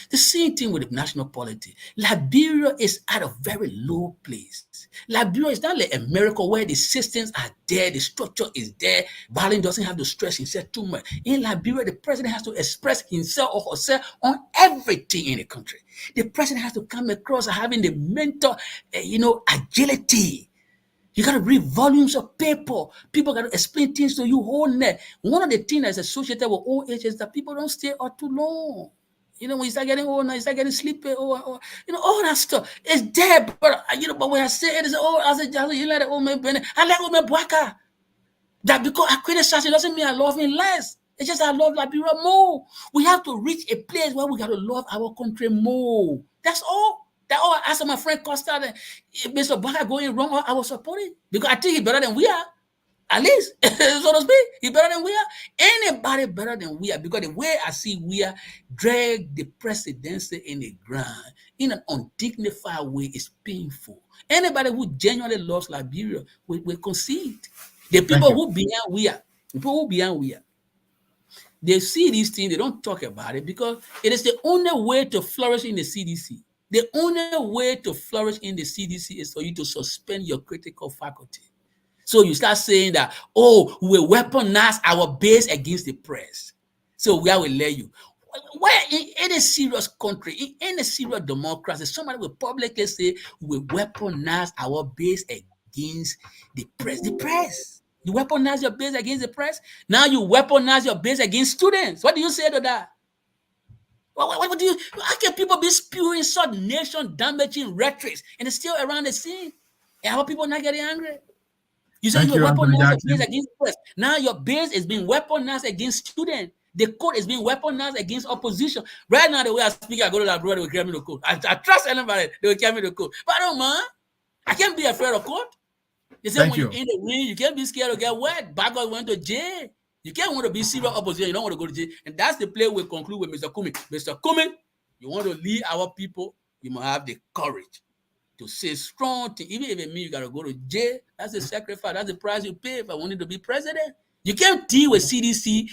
Speaker 4: The same thing with the national polity. Liberia is at a very low place. Liberia is not like America where the systems are there, the structure is there. Biden doesn't have to stress himself too much. In Liberia, the president has to express himself or herself on everything in the country. The president has to come across having the mental, agility. You got to read volumes of paper. People got to explain things to you whole net. One of the things that's associated with old age is that people don't stay out too long. When you start getting old, now you start getting sleepy, or all that stuff. It's there, but but when I say it is old, I say, you let the old man Bennett. I like old man Boakai. That because I criticize it doesn't mean I love him less. It's just I love Liberia more. We have to reach a place where we got to love our country more. That's all. That all. I asked my friend Costa, Mr. Boakai going wrong, I was supporting because I think he's better than we are. At least, so to speak, he's better than we are. Anybody better than we are, because the way I see we are drag the presidency in the ground in an undignified way is painful. Anybody who genuinely loves Liberia will concede. The people who behind we are, they see these things, they don't talk about it because it is the only way to flourish in the CDC. The only way to flourish in the CDC is for you to suspend your critical faculty. So you start saying that, we weaponize our base against the press. So where will let you? Where in any serious country, in any serious democracy, somebody will publicly say we weaponize our base against the press. The press. You weaponize your base against the press. Now you weaponize your base against students. What do you say to that? What do you? How can people be spewing such nation-damaging rhetoric and it's still around the scene? And how people not getting angry? You say you weaponize your base against the press. Now your base is being weaponized against students. The court is being weaponized against opposition. Right now, the way I speak, I go to that brother, they will carry me to court. I trust anybody, they will carry me to court. But I don't mind. I can't be afraid of court. They say when you're in the ring, you can't be scared to get wet. Bagos went to jail. You can't want to be serious opposition. You don't want to go to jail. And that's the place we conclude with Mr. Cummings. Mr. Cummings, you want to lead our people, you must have the courage to say strong things. Even if it means you got to go to jail, that's the sacrifice. That's the price you pay if I wanted to be president. You can't deal with CDC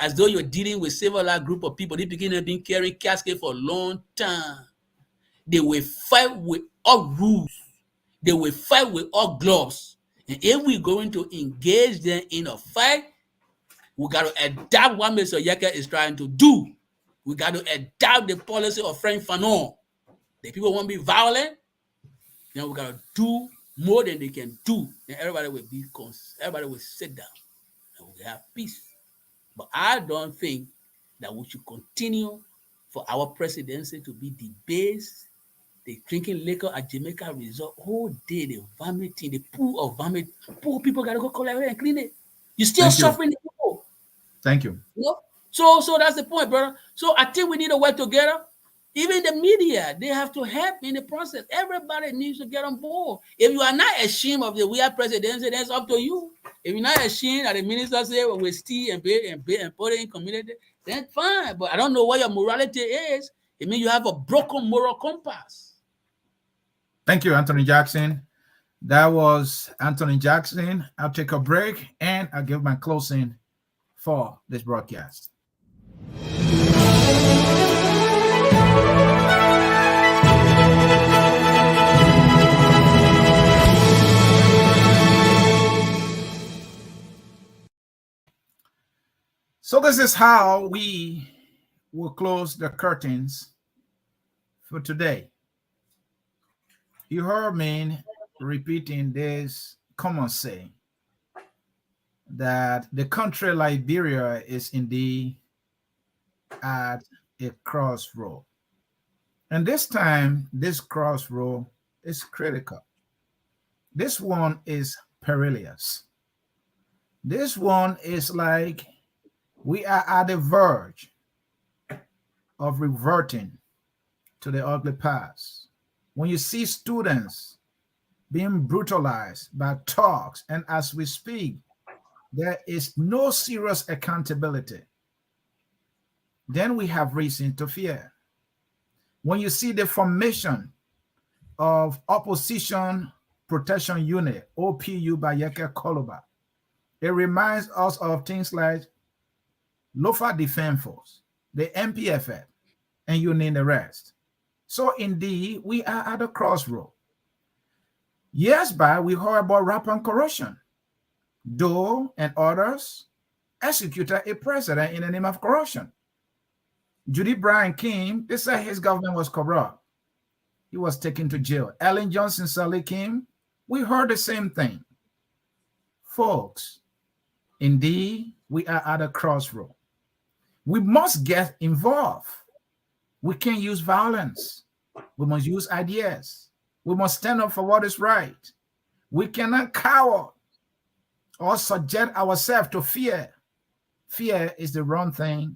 Speaker 4: as though you're dealing with several group of people. They begin to be carrying casket for a long time. They will fight with all rules. They will fight with all gloves. And if we're going to engage them in a fight, we got to adapt what Mr. Yeka is trying to do. We got to adapt the policy of Frank Fanon. The people won't be violent. Then we got to do more than they can do. Then everybody will sit down and we'll have peace. But I don't think that we should continue for our presidency to be the base. They drinking liquor at Jamaica Resort all day, the vomiting, the pool of vomit. Poor people got to go collect it and clean it. You're still suffering the people.
Speaker 3: Thank you.
Speaker 4: So that's the point, brother. So I think we need to work together. Even the media, they have to help in the process. Everybody needs to get on board. If you are not ashamed of the Weah presidency, that's up to you. If you're not ashamed that the minister say we steal and put it in community, then fine. But I don't know what your morality is. It means you have a broken moral compass.
Speaker 3: Thank you, Anthony Jackson. That was Anthony Jackson. I'll take a break and I'll give my closing for this broadcast. So this is how we will close the curtains for today. You heard me repeating this common saying that the country Liberia is indeed at a crossroad. And this time, this crossroad is critical. This one is perilous. This one is like we are at the verge of reverting to the ugly past. When you see students being brutalized by talks, and as we speak, there is no serious accountability, then we have reason to fear. When you see the formation of Opposition Protection Unit, OPU by Yeke Koloba, it reminds us of things like Lofa Defense Force, the MPFF, and you name the rest. So indeed, we are at a crossroad. Years back, we heard about rampant corruption. Doe and others executed a president in the name of corruption. Judy Bryan King, they said his government was corrupt. He was taken to jail. Ellen Johnson Sirleaf King, we heard the same thing. Folks, indeed, we are at a crossroad. We must get involved. We can't use violence. We must use ideas. We must stand up for what is right. We cannot cower or subject ourselves to fear. Fear is the wrong thing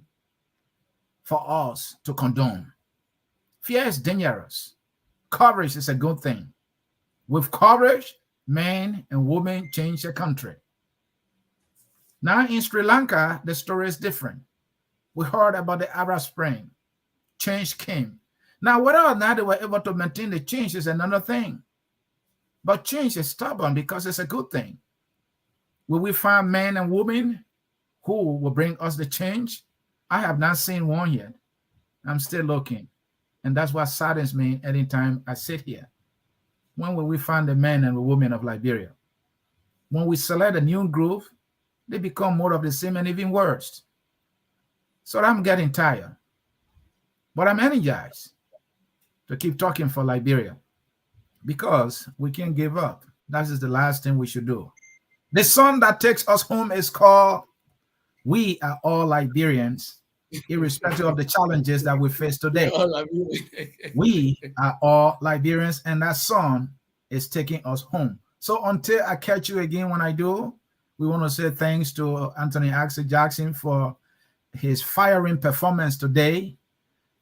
Speaker 3: for us to condone. Fear is dangerous. Courage is a good thing. With courage, men and women change the country. Now in Sri Lanka, the story is different. We heard about the Arab Spring. Change came. Now, whether or not they were able to maintain the change is another thing. But change is stubborn because it's a good thing. Will we find men and women who will bring us the change? I have not seen one yet. I'm still looking. And that's what saddens me anytime I sit here. When will we find the men and the women of Liberia? When we select a new group, they become more of the same and even worse. So I'm getting tired. But I'm energized to keep talking for Liberia because we can't give up. That is the last thing we should do. The song that takes us home is called We Are All Liberians, irrespective of the challenges that we face today. We are all Liberians, and that song is taking us home. So until I catch you again when I do, we want to say thanks to Anthony Jackson for his firing performance today.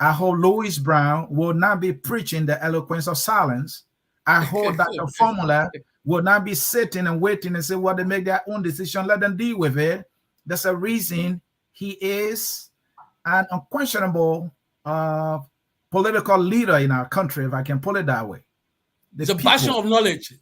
Speaker 3: I hope Louis Brown will not be preaching the eloquence of silence. I hope that the formula will not be sitting and waiting and say, well, they make their own decision. Let them deal with it. There's a reason he is an unquestionable political leader in our country, if I can put it that way.
Speaker 4: It's a passion of knowledge.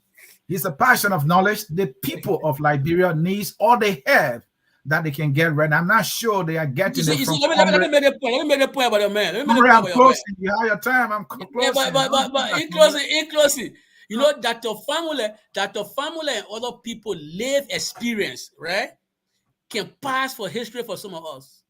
Speaker 3: He's a passion of knowledge. The people of Liberia needs all they have that they can get right. I'm not sure they are getting it from.
Speaker 4: Let me make a point. Let me make a point about the man.
Speaker 3: I'm closing. You have your time. I'm closing.
Speaker 4: Yeah, but in closing, you know that the family and other people live experience, right? Can pass for history for some of us.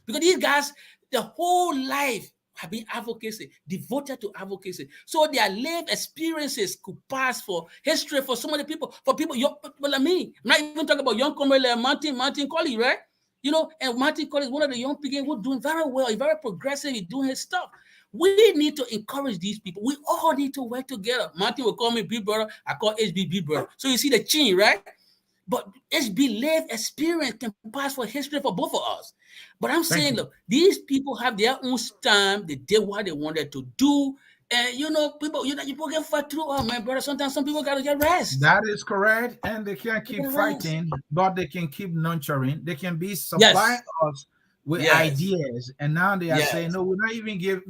Speaker 4: Because these guys, their whole life have been advocacy, devoted to advocacy. So their lived experiences could pass for history for some of the people, for people young, like me. I'm not even talking about young comrade like Martin Colley, right? You know, and Martin Colley is one of the young people who's doing very well. He's very progressive. He's doing his stuff. We need to encourage these people. We all need to work together. Martin will call me big brother. I call HB big brother. So you see the chain, right? But HB lived experience can pass for history for both of us. But I'm saying, look, these people have their own time. They did what they wanted to do. And, you know, people get fight through. Oh, my brother, sometimes some people got to get rest.
Speaker 3: That is correct. And they can't keep fighting, but they can keep nurturing. They can be supplying us with ideas. And now they are saying, no, we're not even give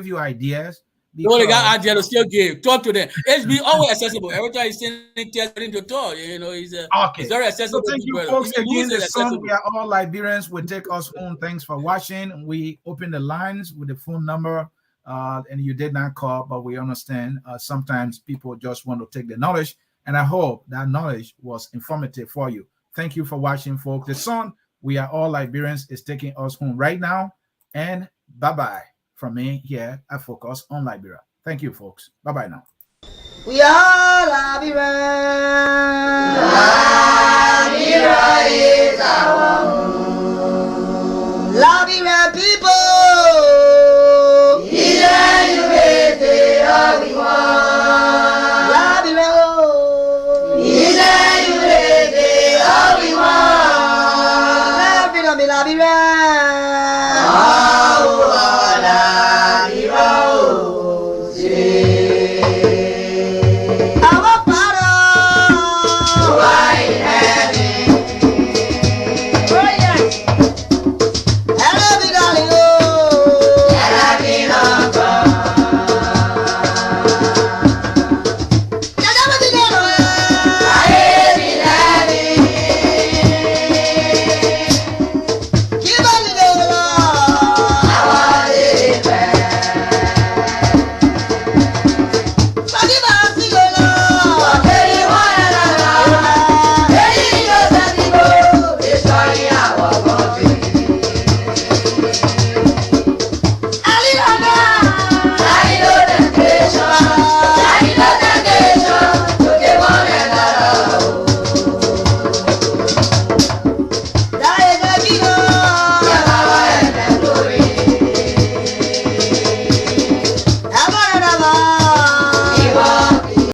Speaker 3: you ideas.
Speaker 4: No, they got ideas to still give. Talk to them. HB always accessible. Every time he's sending to talk, you know, he's very accessible.
Speaker 3: So thank you, folks. Again, the song We Are All Liberians will take us home. Thanks for watching. We open the lines with the phone number, and you did not call, but we understand sometimes people just want to take the knowledge, and I hope that knowledge was informative for you. Thank you for watching, folks. The song We Are All Liberians is taking us home right now, and bye-bye. From me here at Focus on Liberia. Thank you, folks. Bye-bye now.
Speaker 5: We are Liberia. Liberia is our home. Liberia people. Here you will say all we want. Liberia. Here you will say all we want. Liberia. Our Father, who art in heaven, História,